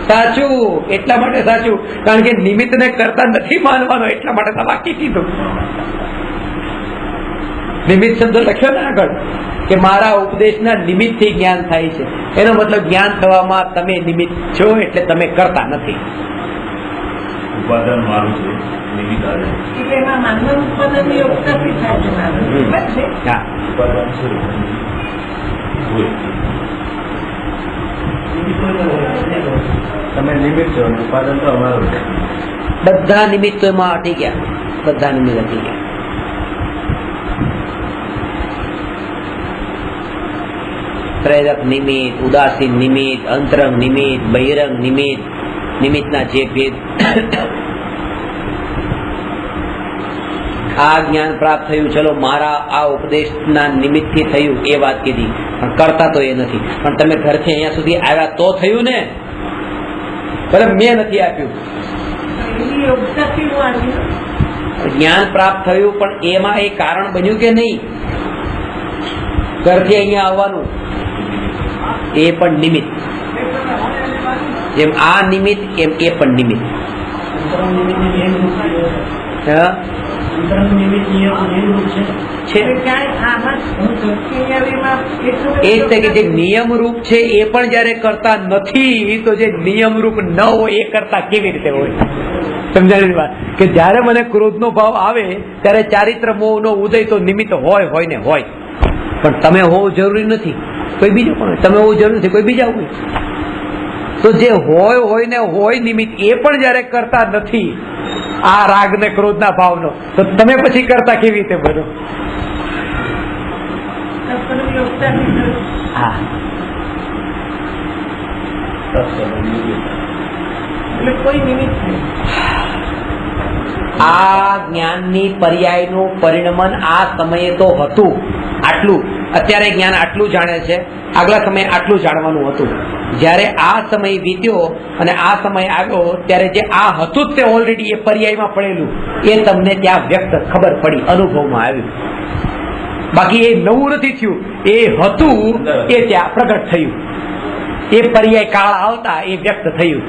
સાચું. એટલા માટે સાચું કારણ કે નિમિત્તને કરતા નથી માનવાનો, એટલા માટે આ વાક્ય કીધું. નિમિત્ત શબ્દ લખ્યો ને આગળ કે મારા ઉપદેશના નિમિત્તથી જ્ઞાન થાય છે, એનો મતલબ જ્ઞાન થવામાં તમે નિમિત્ત છો, એટલે તમે કરતા નથી. ઉપાદાન મારું છે, નિમિત્ત આવે એટલે એમાં માનવ ઉત્પાદનની યોગતાથી થાય છે. હા, ઉપાદાન છે. તમે નિમિત્ત છો, ઉપાદાન તો અમારું છે. બધા નિમિત્તો એમાં અટી ગયા, બધા નિમિત્ત અટી ગયા. પ્રેરક નિમિત્ત, ઉદાસીન નિમિત્ત, અંતરંગ નિમિત્ત, બહિરંગ નિમિત્ત, નિમિત્તના જે ભેદ. આ જ્ઞાન પ્રાપ્ત થયું, ચલો મારા આ ઉપદેશના નિમિત્તથી થયું, એ વાત કીધી, પણ કરતા તો એ નથી. પણ તમે ઘરથી અહીંયા સુધી આવ્યા તો થયું ને, ભલે મેં નથી આપ્યું. જ્ઞાન પ્રાપ્ત થયું, પણ એમાં એ કારણ બન્યું કે નહીં? ઘરથી અહીંયા આવવાનું એ પણ નિમિત્ત. જેમ આ નિમિત્ત એમ એ પણ નિમિત્ત. અંતરંગ નિમિત્તને નિયમરૂપ છે. હા? અંતરંગ નિમિત્ત નિયમરૂપ છે. છે ક્યાંય આમાં દુનિયાવીમાં એટલું એ જ છે કે જે નિયમ રૂપ છે એ પણ જયારે કરતા નથી તો જે નિયમ રૂપ ન હોય એ કરતા કેવી રીતે હોય? સમજાણી વાત કે જયારે મને ક્રોધનો ભાવ આવે ત્યારે ચારિત્ર મોહનો ઉદય તો નિમિત્ત હોય ને હોય, પણ તમે હોવું જરૂરી નથી, કોઈ બીજું પણ હોય. તમે હોવું જરૂરી નથી, કોઈ બીજા હોય. તો જે હોય ને હોય નિમિત્ત એ પણ જયારે કરતા નથી આ રાગ ને ક્રોધના ભાવનો, તો તમે પછી કરતા કેવી રીતે બનો? હા, એટલે કોઈ નિમિત્ત નહીં. આ જ્ઞાનની પર્યાયનું પરિણમન આ સમયે તો હતું આટલું. અત્યારે જ્ઞાન આટલું જાણે છે, આગલા સમયે આટલું જાણવાનું હતું. જ્યારે આ સમય વીત્યો અને આ સમય આવ્યો ત્યારે જે આ હતું તે ઓલરેડી એ પર્યાયમાં પડેલું એ તમને ત્યાં વ્યક્ત ખબર પડી, અનુભવમાં આવ્યું. બાકી એ નવું નથી થયું, એ હતું એ ત્યાં પ્રગટ થયું. એ પર્યાય કાળ આવતા એ વ્યક્ત થયું.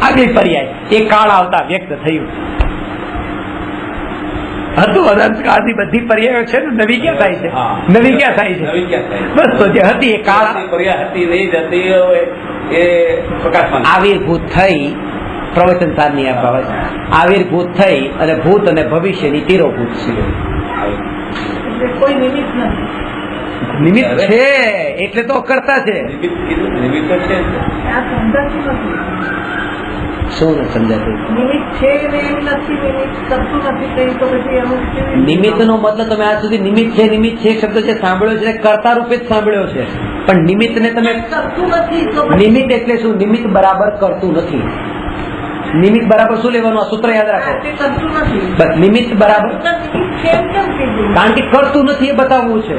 આગલી પર્યાય એ કાળ આવતા વ્યક્ત થયું. હતું અનંતકાળની બધી પર્યાયો છે ને, નવી ક્યાં થાય છે? નવી ક્યાં થાય છે? બસ તો જે હતી એ કાળ આવિર્ભૂત થઈ, પ્રવચન સારની આ બાબત આવિર્ભૂત થઈ અને ભૂત અને ભવિષ્યની તિરોભૂત છે. એટલે કોઈ નિમિત્ત નથી. નિમિત્ત છે એટલે તો કરતા છે. નિમિત્ત તો છે. આ સમજાતું નથી. શું ન સમજાતું? નિમિત્ત છે ને એમ નથી, નિમિત્ત કરતું નથી કઈ, તો પછી એનું કેવી? નિમિત્ત નો મતલબ તમે આજ સુધી નિમિત્ત છે શબ્દ જે સાંભળ્યો છે કર્તા રૂપે જ સાંભળ્યો છે, પણ નિમિત્ત ને તમે કરતું નથી તો નિમિત્ત એટલે શું? નિમિત્ત બરાબર કરતું નથી. નિમિત્ત બરાબર શું લેવાનું? આ સૂત્ર યાદ રાખો. તે કરતું નથી. બસ નિમિત્ત બરાબર, નિમિત્ત છે એમ કેમ કીધું? કારણ કે કરતું નથી એ બતાવવું છે.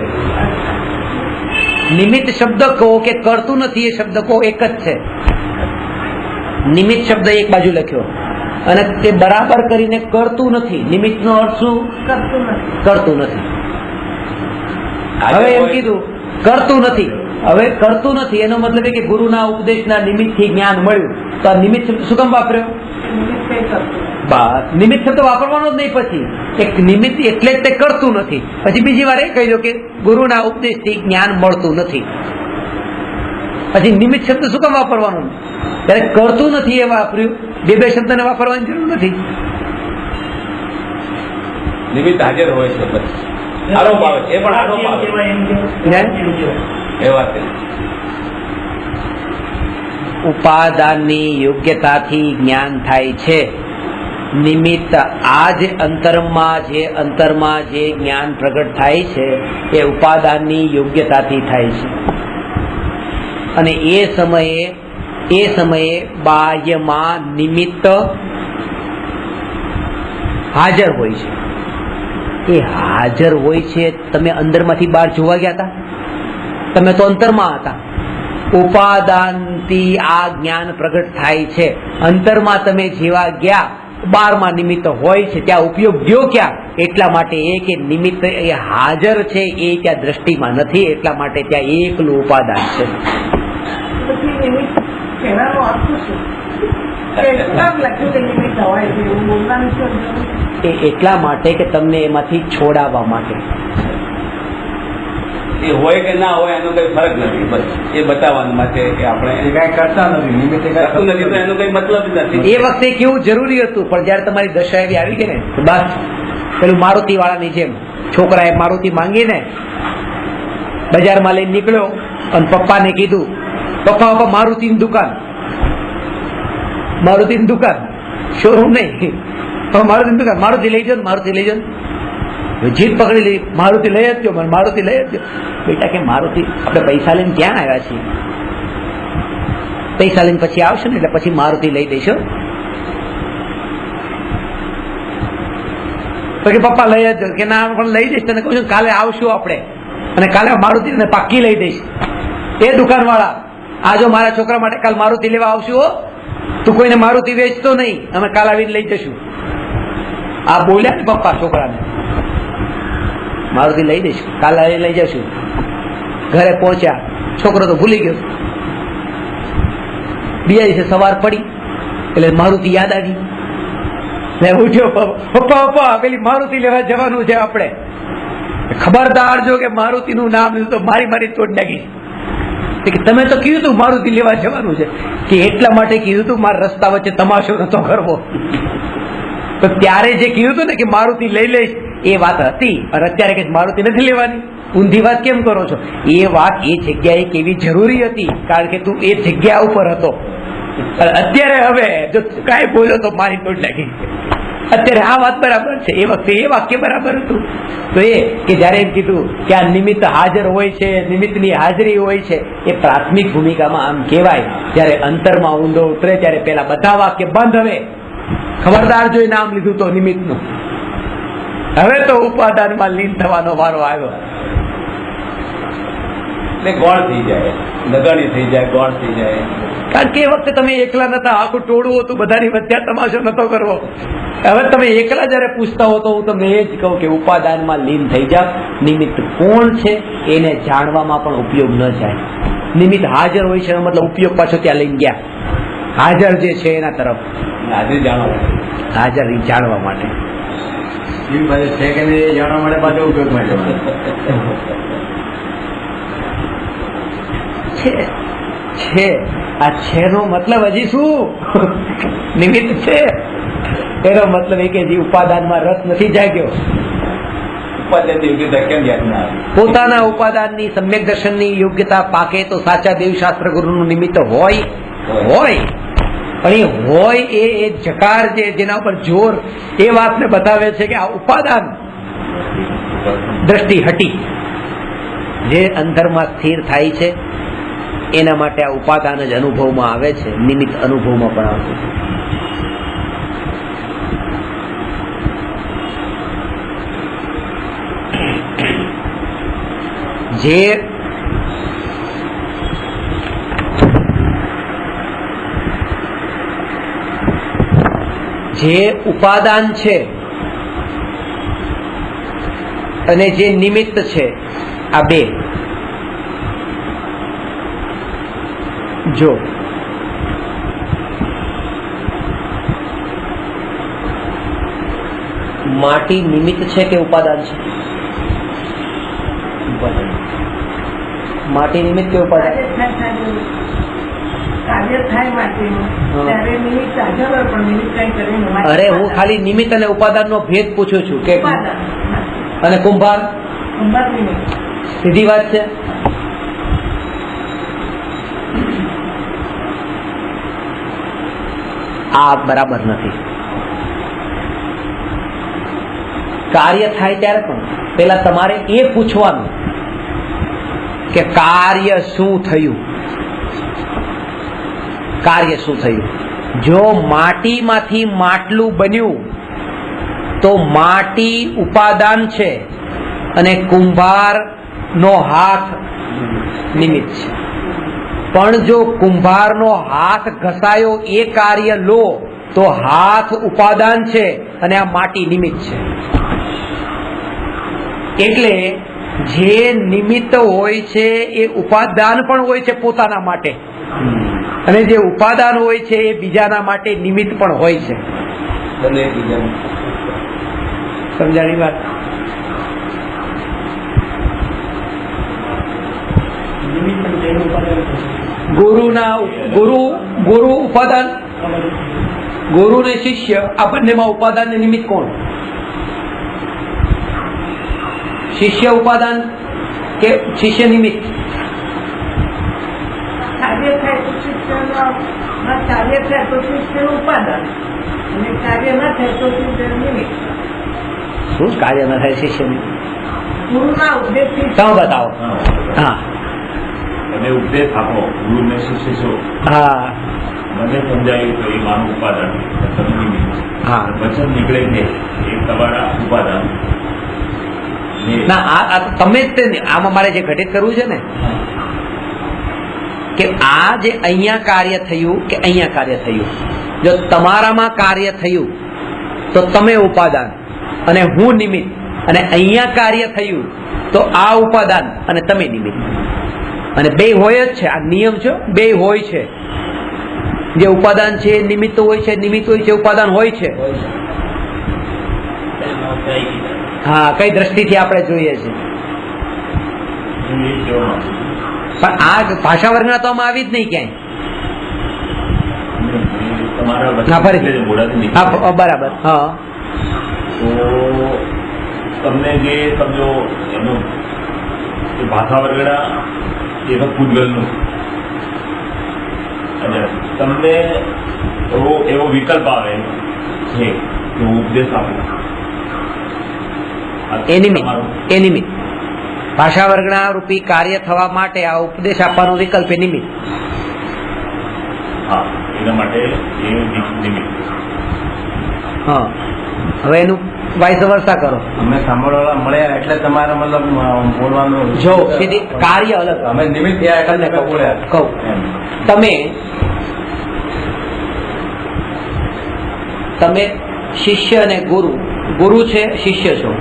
નિમિત્ત શબ્દ કહો કે કરતું નથી એ શબ્દ કહો એક જ છે. નિમિત્ત શબ્દ એક બાજુ લખ્યો અને તે બરાબર કરીને કરતું નથી. નિમિત્ત નો અર્થ શું? કરતું નથી. કરતું નથી. હવે એમ કીધું કરતું નથી. હવે કરતું નથી એનો મતલબ એ કે ગુરુના ઉપદેશના નિમિત્તથી જ્ઞાન મળ્યું, તો આ નિમિત્ત શબ્દ શું કામ વાપર્યો? નિમિત્ત કઈ કરતું નથી. બસ નિમિત્ત શબ્દ વાપરવાનો જ નહીં. પછી એક નિમિત્ત એટલે જ તે કરતું નથી. પછી બીજી વાર એ કહી દો કે ગુરુના ઉપદેશથી જ્ઞાન મળતું નથી. પછી નિમિત્ત શબ્દ શું કામ વાપરવાનો? ત્યારે કરતું નથી એ વાપર્યું. બે શબ્દને વાપરવાની જરૂર નથી. નિમિત્ત હાજર હોય છે, બસ આરોપ આવે એ પણ આરોપ આવે એ વાત. ઉપાદાનની યોગ્યતાથી જ્ઞાન થાય છે. નિમિત્ત આ જે અંતરમાં જે જ્ઞાન પ્રગટ થાય છે એ ઉપાદાનની યોગ્યતાથી થાય છે. અને એ સમયે બાહ્યમાં નિમિત્ત હાજર હોય છે. એ હાજર હોય છે. તમે અંદરમાંથી બહાર જોવા ગયા હતા? તમે તો અંતરમાં હતા. ઉપાદાનથી આ જ્ઞાન પ્રગટ થાય છે. અંતરમાં તમે જેવા ગયા, બારમાં નિમિત્ત હોય છે, ત્યાં ઉપયોગ ગયો ક્યાં? એટલા માટે એ કે નિમિત્ત એ હાજર છે એ ત્યાં દ્રષ્ટિમાં નથી, એટલા માટે ત્યાં એકલું ઉપાદાન છે. પછી નિમિત્ત કહેવાનો અર્થ શું? કેટલાક લખ્યું કે નિમિત્ત હોય છે એવું બોલવાનું શું? એ એટલા માટે કે તમને એમાંથી છોડાવવા માટે. એ હોય કે ના હોય એનો કઈ ફરક નથી, બસ એ બતાવવા માટે કે આપણે કઈ કરતા નથી, નિમિત્ત કરતું નથી તો એનો કઈ મતલબ જ નથી. એ વખતે કેવું જરૂરી હતું, પણ જયારે તમારી દશા એવી આવી ગઈ ને તો બસ પેલું મારુતિ વાળાની જેમ છોકરાએ મારુતિ માંગીને બજારમાં લઈને નીકળ્યો અને પપ્પાને કીધું, પપ્પા મારુતિની દુકાન, મારુતિની દુકાન, શોરૂમ નહીં, મારુતિની દુકાન, મારુતિ લઈ જાઓ, મારુતિ લઈ જાઓ. જીત પકડી લઈ, મારુતિ લઈ જ મને મારુતિ લઈ જ. બેટા કે મારુતિ આપણે પૈસા લઈને ક્યાં આવ્યા છીએ? પૈસા લઈને પછી આવશે ને એટલે પછી મારુતિ લઈ દઈશો. તો કે પપ્પા લઈ જ કે ના પણ લઈ દઈશ, તને કહું છું કાલે આવશું આપણે અને કાલે મારુતિ પાક્કી લઈ દઈશ. એ દુકાન વાળા આ જો મારા છોકરા માટે કાલ મારુતિ લેવા આવશું હો, તું કોઈને મારુતિ વેચતો નહીં, અમે કાલ આવીને લઈ જશું. આ બોલ્યા ને પપ્પા છોકરાને, મારુતિ લઈ દઈશું, કાલે લઈ જશું. ઘરે પહોંચ્યા, છોકરો તો ભૂલી ગયો. બીજા દિવસે સવાર પડી એટલે મારુતિ યાદ આવી. ઉઠ્યો, પપ્પા પપ્પા પેલી મારુતિ લેવા જવાનું છે આપણે. ખબરદાર જો કે મારુતિનું નામ લીધું તો મારી તોડ નાખી. કે તમે તો કીધું તું મારુતિ લેવા જવાનું છે. કે એટલા માટે કીધું તું મારા રસ્તા વચ્ચે તમાશો નતો કરવો. તો ત્યારે જે કીધું હતું ને કે મારુતિ લઈ લઈશ એ વાત હતી, અને અત્યારે કે મારુતિ નથી લેવાની, ઊંધી વાત કેમ કરો છો? એ વાત એ જગ્યાએ કેવી જરૂરી હતી, કારણ કે તું એ જગ્યા ઉપર હતો. અત્યારે હવે જો કાંઈ બોલ્યો તો મારી તોડ નાખી. અત્યારે આ વાત બરાબર છે, એ વખતે એ વાક્ય બરાબર હતું. તો એ કે જયારે એમ કીધું કે આ નિમિત્ત હાજર હોય છે, નિમિત્તની હાજરી હોય છે, એ પ્રાથમિક ભૂમિકામાં આમ કહેવાય. જયારે અંતરમાં ઊંડો ઉતરે ત્યારે પેલા બધા વાક્ય બંધ. હવે ખબરદાર જોઈ નામ લીધું તો નિમિત્તનું. હવે તો ઉપાદાનમાં લીન થવાનો વારો આવ્યો. ગોળ થઈ જાય, નગાડી થઈ જાય, ગોળ થઈ જાય. કારણ કે એ વખતે તમે એકલા નતા, આખું ટોળું હતું, બધાની વચ્ચે તમાશો નતો કરવો. હવે તમે એકલા જયારે પૂછતા હો તો હું તમને એ જ કહું કે ઉપાદાનમાં લીન થઈ જાવ. નિમિત્ત કોણ છે એને જાણવામાં પણ ઉપયોગ ન જાય. નિમિત્ત હાજર હોય છે, મતલબ ઉપયોગ પાછો ત્યાં લઈને ગયા. હાજર જે છે એના તરફ હાજર જાણવા માટે છે કે નહીં જાણવા માટે પાછો ઉપયોગમાં જવાનું છે. આ છે નો મતલબ હજી શું? નિમિત્ત છે એનો મતલબ એ કે જે ઉપાદાનમાં રસ નથી જાગ્યો. પોતાના ઉપાદાનની સમ્યક દર્શનની યોગ્યતા પાકે તો સાચા દેવશાસ્ત્ર ગુરુનું નિમિત્ત હોય. પણ એ હોય એ જકાર છે જેના ઉપર જોર એ વાતને બતાવે છે કે આ ઉપાદાન દ્રષ્ટિ હટી જે અંતરમાં સ્થિર થાય છે એના માટે આ ઉપાદાન જ અનુભવમાં આવે છે, નિમિત્ત અનુભવમાં પણ આવે છે. જે ઉપાદાન છે અને જે નિમિત્ત છે આ બે જો માટી નિમિત્ત છે કે ઉપાદાન છે? માટી નિમિત્ત કે ઉપાદાન? અરે હું ખાલી નિમિત્ત અને ઉપાદાન નો ભેદ પૂછું છું કે અને કુંભાર સીધી વાત છે. આ બરાબર નથી. કાર્ય થાય ત્યારે પણ પેલા તમારે એ પૂછવાનું કે કાર્ય શું થયું. કાર્ય શું થયું? જો માટીમાંથી માટલું બન્યું તો માટી ઉપાદાન છે અને કુંભાર નો હાથ નિમિત્ત છે. પણ જો કુંભારનો હાથ ઘસાયો એ કાર્ય લો તો હાથ ઉપાદાન છે અને આ માટી નિમિત્ત છે. એટલે જે નિમિત્ત હોય છે એ ઉપાદાન પણ હોય છે પોતાના માટે, અને જે ઉપાદાન હોય છે એ બીજાના માટે નિમિત્ત પણ હોય છે. સમજાણી વાત? ગુરુ ઉપાદાન, ગુરુ ને શિષ્ય આ બંનેમાં ઉપાદાન ને નિમિત્ત કોણ? શિષ્ય ઉપાદાન કે શિષ્ય નિમિત્ત? કાર્ય થાય તો શિષ્યનું ઉપાદાન, અને કાર્ય ના થાય તો શિષ્યનું નિમિત્ત. શું કાર્ય ના થાય શિષ્યનું? ગુરુના ઉપદેશથી બતાવો. હા, તમે ઉપદેશ આપો ગુરુને શિષ્ય છો. હા, મને સમજાયું તો એ મારું ઉપાદાન, હા. વચન નીકળે છે એ તમારા ઉપાદાન. ના, તમે આમાં મારે જે ઘટિત કરવું છે ને કે આ જે અહીંયા કાર્ય થયું કે અહીંયા કાર્ય થયું, જો તમારામાં કાર્ય થયું તો તમે ઉપાદાન અને હું નિમિત્ત, અને અહીંયા કાર્ય થયું તો આ ઉપાદાન અને તમે નિમિત્ત. અને બે હોય જ છે, આ નિયમ છે, બે હોય છે. જે ઉપાદાન છે એ નિમિત્ત હોય છે, નિમિત્ત હોય છે ઉપાદાન હોય છે. હા, કઈ દ્રષ્ટિથી આપણે જોઈએ છે? પણ આ ભાષા વર્ગના તો આમાં આવી જ નહીં ક્યાંય. હા, બરાબર. હા, તો તમને જે સમજો એનું ભાષા વર્ગડા એ તો પૂતગલનું, અને તમને એવો વિકલ્પ આવે છે કે હું ઉપદેશ આપું, એ નિમિત્ત ભાષા વર્ગના રૂપી કાર્ય થવા માટે આ ઉપદેશ આપવાનો વિકલ્પ એ નિમિત્ત. હા, એના માટે એ નિમિત્ત. હા, હવે એનું વાઇસ વર્સા કરો. અમે સાંભળવા મળ્યા એટલે તમારે મતલબ બોલવાનું જો સીધી કાર્ય અલગ. અમે નિમિત્ત થયા એટલે બોલ્યા. કહું, તમે શિષ્ય અને ગુરુ છે, શિષ્ય છો.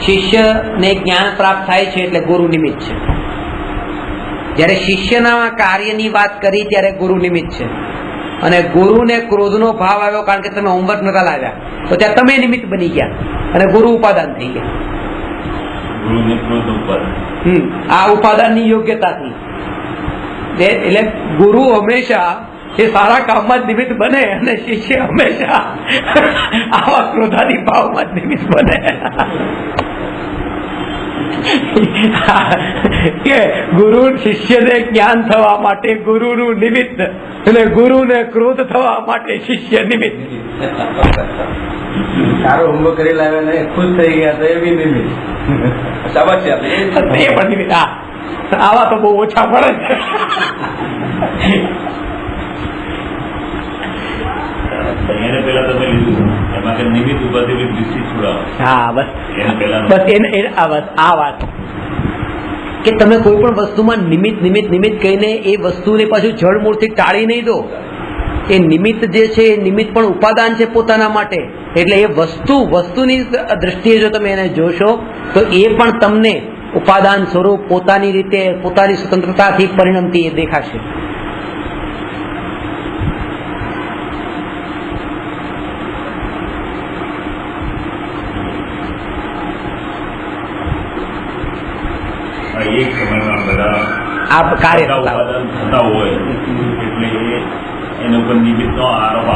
શિષ્યને જ્ઞાન પ્રાપ્ત થાય છે એટલે ગુરુ નિમિત્ત છે. જયારે શિષ્યના કાર્યની વાત કરી ત્યારે ગુરુ નિમિત્ત છે. અને ગુરુને ક્રોધનો ભાવ આવ્યો કારણ કે તમે હોમવર્ક નતા લાવ્યા, તો ત્યાં તમે નિમિત્ત બની ગયા અને ગુરુ ઉપાદાન થઈ ગયા. આ ઉપાદાનની યોગ્યતાથી એટલે ગુરુ હંમેશા એ સારા કામમાં જ નિમિત્ત બને અને શિષ્ય હંમેશા આવા ક્રોધાદી ભાવમાં જ નિમિત્ત બને. કે ગુરુ શિષ્યને જ્ઞાન થવા માટે ગુરુનું નિમિત્ત અને ગુરુને ક્રોધ થવા માટે શિષ્ય નિમિત્ત. સારો હોમવર્ક કરી લાવ્યા ને ખુશ થઈ ગયા તો એ બી નિમિત્ત. શાબાશ છે, એ પણ નિમિત્ત. આવા તો બહુ ઓછા પડે છે. એને પેલા તમે લીધું એમાં કે નિમિત્ત ઉપરથી દૃષ્ટિ છોડાવો. હા, બસ એને પેલા બસ આ વાત કે તમે કોઈ પણ વસ્તુમાં નિમિત્ત કહીને એ વસ્તુને પાછું જળમૂળથી ટાળી નહીં દો. એ નિમિત્ત જે છે એ નિમિત્ત પણ ઉપાદાન છે પોતાના માટે. એટલે એ વસ્તુની દ્રષ્ટિએ જો તમે એને જોશો તો એ પણ તમને ઉપાદાન સ્વરૂપ પોતાની રીતે પોતાની સ્વતંત્રતાથી પરિણમતી એ દેખાશે. એક સમયમાં બધા આ કાર્ય ઉપાદાન થતા હોય એટલે એના ઉપર નિમિત્તનો આરોપ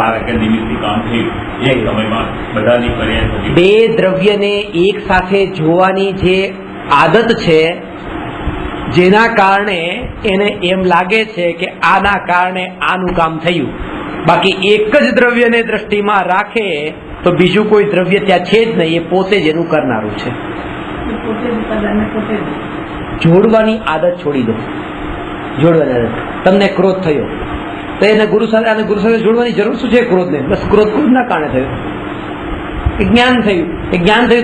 આવે કે નિમિત્તથી કામ થયું. એક સમયમાં બધાની પર્યાય થતી. બે દ્રવ્યને એક સાથે જોવાની જે આદત છે, જેના કારણે એને એમ લાગે છે કે આના કારણે આનું કામ થયું. બાકી એક જ દ્રવ્યને દ્રષ્ટિમાં રાખે તો બીજું કોઈ દ્રવ્ય ત્યાં છે જ નહીં, એ પોતે જ એનું કરનારું છે. જોડવાની આદત છોડી દો. જોડવાની આદત. તમને ક્રોધ થયો તો એને ગુરુ સાથે જોડવાની જરૂર શું છે? ક્રોધને બસ ક્રોધના કારણે થયો. જ્ઞાન થયું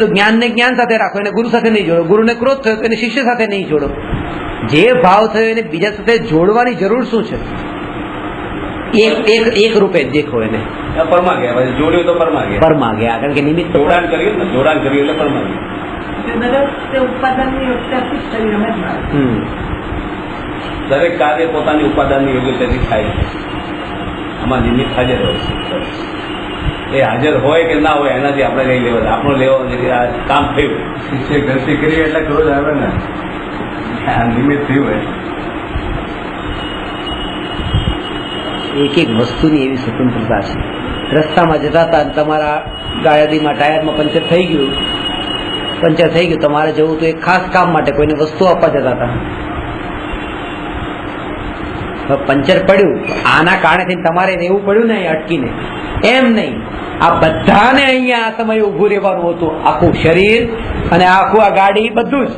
તો જ્ઞાનને જ્ઞાન સાથે રાખો, એને ગુરુ સાથે નહીં જોડો. ગુરુને ક્રોધ થયો તો એને શિષ્ય સાથે નહીં જોડો. જે ભાવ થયો એને બીજા સાથે જોડવાની જરૂર શું છે? એક રૂપે જ દેખો એને. પરમાં ગયા, જોડ્યું તો પરમાં ગયા કારણ કે નિમિત્ત જોડાણ કર્યું એટલે પરમાં ગયા. દરેક કાર્ય પોતાની ઉપાદાનની યોગ્યતાથી થાય છે. આમાં નિમિત્ત હાજર હોય. એ હાજર હોય કે ના હોય એનાથી આપણે કઈ લેવા, આપણો લેવો આ કામ થયું. શિષ્ય ગલતી કરી એટલે ક્રોધ આવે ને, નિમિત્ત થયું હોય. એક વસ્તુની એવી સ્વતંત્રતા છે. રસ્તામાં જતા હતા તમારા ગાડીમાં ટાયરમાં પંચર થઈ ગયું, તમારે જવું તો એક ખાસ કામ માટે કોઈને વસ્તુ આપવા જતા હતા. પંચર પડ્યું, આના કારણે તમારે રહેવું પડ્યું ને અટકીને. એમ નહીં, આ બધાને અહીંયા આ સમયે ઉભું રહેવાનું હતું. આખું શરીર અને આખું આ ગાડી બધું જ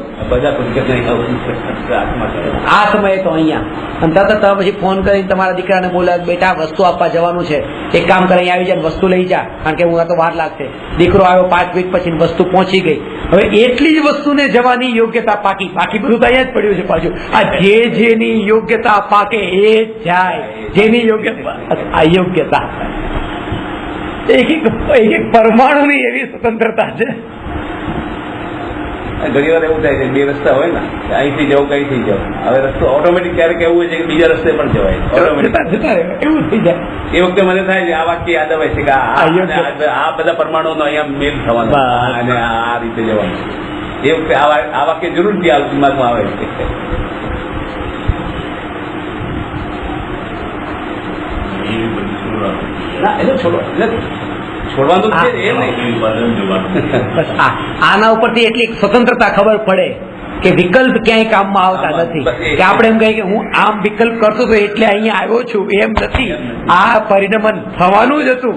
આ સમયે તો અહીંયા. અને તરત તમે પછી ફોન કરીને તમારા દીકરાને બોલાવ, બેટા વસ્તુ આપવા જવાનું છે, એક કામ કરે અહીં આવી જાય, વસ્તુ લઈ જા, કારણ કે હું તો વાર લાગશે. દીકરો આવ્યો 5 મિનિટ પછી વસ્તુ પહોંચી ગઈ. હવે એટલી જ વસ્તુને જવાની યોગ્યતા પાકી, બાકી બધું તો અહીંયા જ પડ્યું છે પાછું. આ જેની યોગ્યતા પાકે એ જ જાય. જેની યોગ્યતા અયોગ્યતા, એક પરમાણુની એવી સ્વતંત્રતા છે. ઘણી વાર એવું થાય છે બે રસ્તા હોય ને અહીંથી જવું કઈથી જવું, હવે રસ્તો ઓટોમેટિક ક્યારેક એવું હોય છે કે બીજા રસ્તે પણ જવાય ઓટોમેટિક. એવું થઈ જાય. એ વખતે મને થાય છે આ વાક્ય યાદ આવે છે કે આ બધા પરમાણુનો અહીંયા મેલ થવાનો અને આ રીતે જવાનું. એ વખતે આ વાક્ય જરૂરથી આ દિમાગમાં આવે છે. એવી બધી શરૂઆત ના એટલે છોડવાનું છે એ નહીં. ઉત્પાદન જોવાનું. બસ આના ઉપરથી એટલી સ્વતંત્રતા ખબર પડે કે વિકલ્પ ક્યાંય કામમાં આવતા નથી. કે આપણે એમ કહીએ કે હું આમ વિકલ્પ કરતો હતો એટલે અહીંયા આવ્યો છું, એમ નથી. આ પરિણમન થવાનું જ હતું.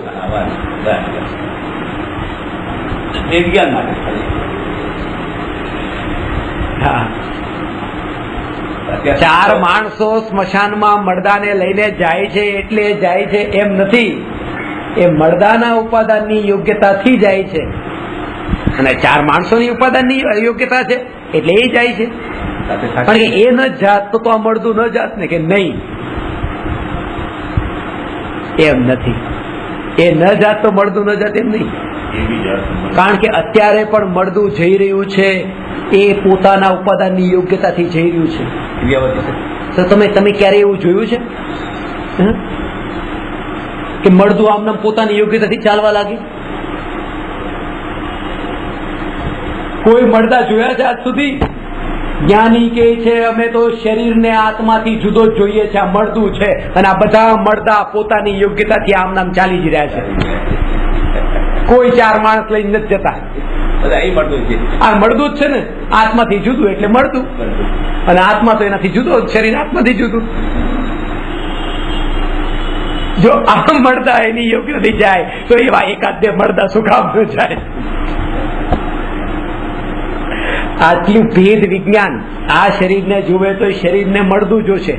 એ જ્ઞાન માટે. હા, 4 માણસો સ્મશાનમાં મરદાને લઈને જાય છે એટલે જાય છે એમ નથી. એ મરદાના ઉપાદાનની યોગ્યતાથી જાય છે અને 4 માણસોની ઉપાદાનની યોગ્યતા છે એટલે એ જાય છે. પણ કે એ ન જાત તો આ મળદું ન જાત ને કે નહીં, એમ નથી. એ ન જાત તો મળદું ન જાત એમ નહીં. કારણ કે અત્યારે પણ મળદું જઈ રહ્યું છે એ પોતાના ઉપાદાનની યોગ્યતાથી જઈ રહ્યું છે. તો તમે ક્યારે એવું જોયું છે કે મળદું આમનામ પોતાની યોગ્યતાથી ચાલવા લાગે? કોઈ મળદા જોયા છે આજ સુધી? જ્ઞાની કે છે અમે તો શરીરને આત્માથી જુદો જ જોઈએ છે, આ મળદું છે અને આ બધા મળદા પોતાની યોગ્યતાથી આમનામ ચાલી જ રહ્યા છે. કોઈ 4 માણસ લઈને નથી જતા. આ મળદું જ છે ને, આત્માથી જુદું એટલે મળદું, અને આત્મા તો એનાથી જુદો, શરીર આત્માથી જુદું. જો આ મળદા એની યોગ્યતાથી જાય તો એવા એકાદ 2 મળદા શું કામ ન જાય? આટલું ભેદ વિજ્ઞાન આ શરીરને જુએ તો શરીરને મળદું જોશે.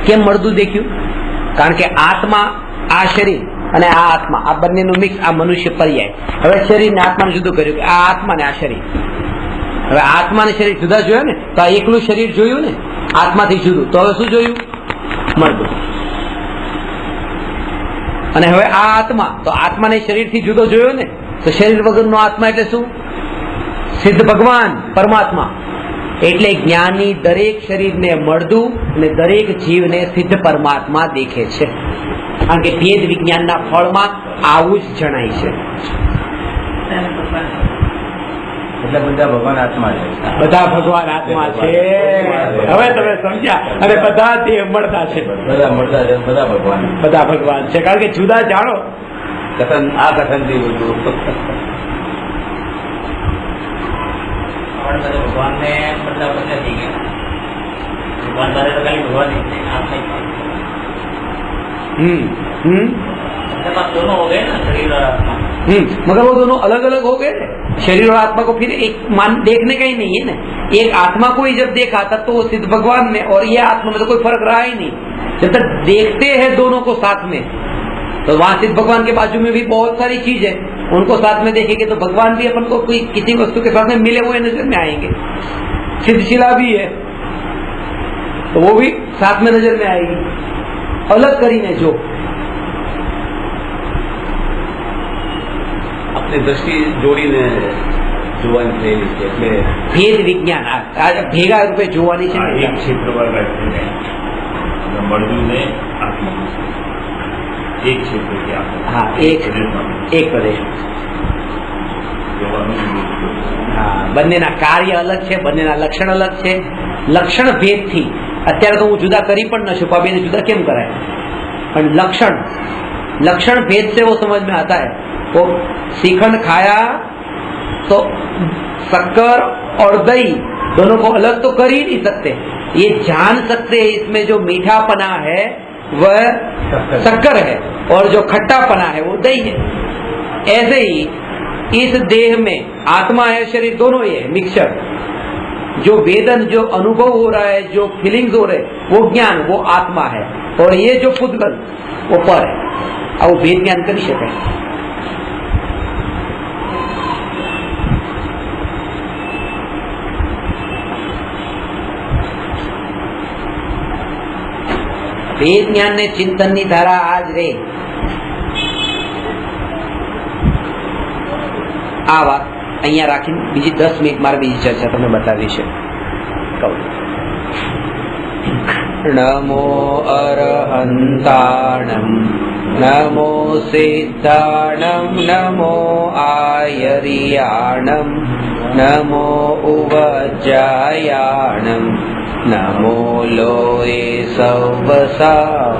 કેમ મળદું દેખ્યું? કારણ કે આત્મા, આ શરીર અને આ આત્મા, આ બંનેનું મિક્સ, આ મનુષ્ય પર્યાય. હવે શરીર ને આત્માને જુદું કર્યું કે આ આત્મા ને આ શરીર. હવે આત્મા ને શરીર જુદા જોયા ને, તો આ એકલું શરીર જોયું ને આત્માથી જુદું, તો હવે શું જોયું? મળદું. અને હવે આ આત્મા, તો આત્માને શરીરથી જુદો જોયો ને, તો શરીર વગરનો આત્મા એટલે શું? સિદ્ધ ભગવાન પરમાત્મા. એટલે જ્ઞાની દરેક શરીરને મળદું અને દરેક જીવને સિદ્ધ પરમાત્મા દેખે છે. કારણ કે ભેદ વિજ્ઞાનના ફળમાં આવું જ જણાય છે. એટલે બધા ભગવાન આત્મા છે. બધા ભગવાન આત્મા છે. હવે તમે સમજ્યા? અને બધા તે મળતા છે, બધા મળતા છે, બધા ભગવાન, બધા ભગવાન છે. કારણ કે જુદા જાણો કથન, આ કથન થી બધું ભગવાન ને બદલાવ બધા થઈ ગયા. ભગવાન સાથે તો ખાલી ભગવાન ही थे, आप नहीं थे. सबके पास दोनों हो गए ना, शरीर और आत्मा. मगर वो दोनों अलग अलग हो गए. शरीर और आत्मा को फिर एक मान देखने का ही नहीं है ना. एक आत्मा को ही जब देखा तब तो वो सिद्ध भगवान में और ये आत्मा में तो कोई फर्क रहा ही नहीं. जब तक देखते हैं दोनों को साथ में, तो वहां सिद्ध भगवान के बाजू में भी बहुत सारी चीज है, उनको साथ में देखेंगे तो भगवान भी अपन को कोई किसी वस्तु के साथ में मिले हुए नजर में आएंगे. सिद्धशिला भी है तो वो भी साथ में नजर में आएगी. अलग करीने जो अपनी दृष्टि जोड़ीने જોવાની થયેલી છે. એટલે ભેદ વિજ્ઞાન ભેગા રૂપે જોવાની છે. એક ક્ષેત્ર પર બેઠીને મળદું ને આત્મા એક ક્ષેત્ર કે હા, એક પ્રદેશ. હા, બંનેના કાર્ય અલગ છે, બંનેના લક્ષણ અલગ છે. લક્ષણ ભેદથી અત્યારે તો હું જુદા કરી પણ ન શકું, આ બેને જુદા કેમ કરાય? પણ लक्षण भेद से वो समझ में आता है. वो श्रीखंड खाया तो शक्कर और दही दोनों को अलग तो कर ही नहीं सकते. ये जान सकते हैं इसमें जो मीठापना है वह शक्कर है और जो खट्टापना है वो दही है. ऐसे ही इस देह में आत्मा है, शरीर दोनों ही है, मिक्सचर. जो वेदन, जो अनुभव हो रहा है, जो फीलिंग्स हो रहे हैं, वो ज्ञान, वो आत्मा है. और ये जो पुद्गल वो पर है. આવું ભેદ જ્ઞાન કરી શકાય. ભેદ જ્ઞાન ને ચિંતન ની ધારા આજ રે. આ વાત અહીંયા રાખીને બીજી 10 મિનિટ મારે બીજી ચર્ચા તમને બતાવી છે. કહું નમો અરહંતાણમ નમો સિદ્ધાણમ નમો આયરિયાણમ નમો ઉવજ્જાયાણમ નમો લોએ સૌવસા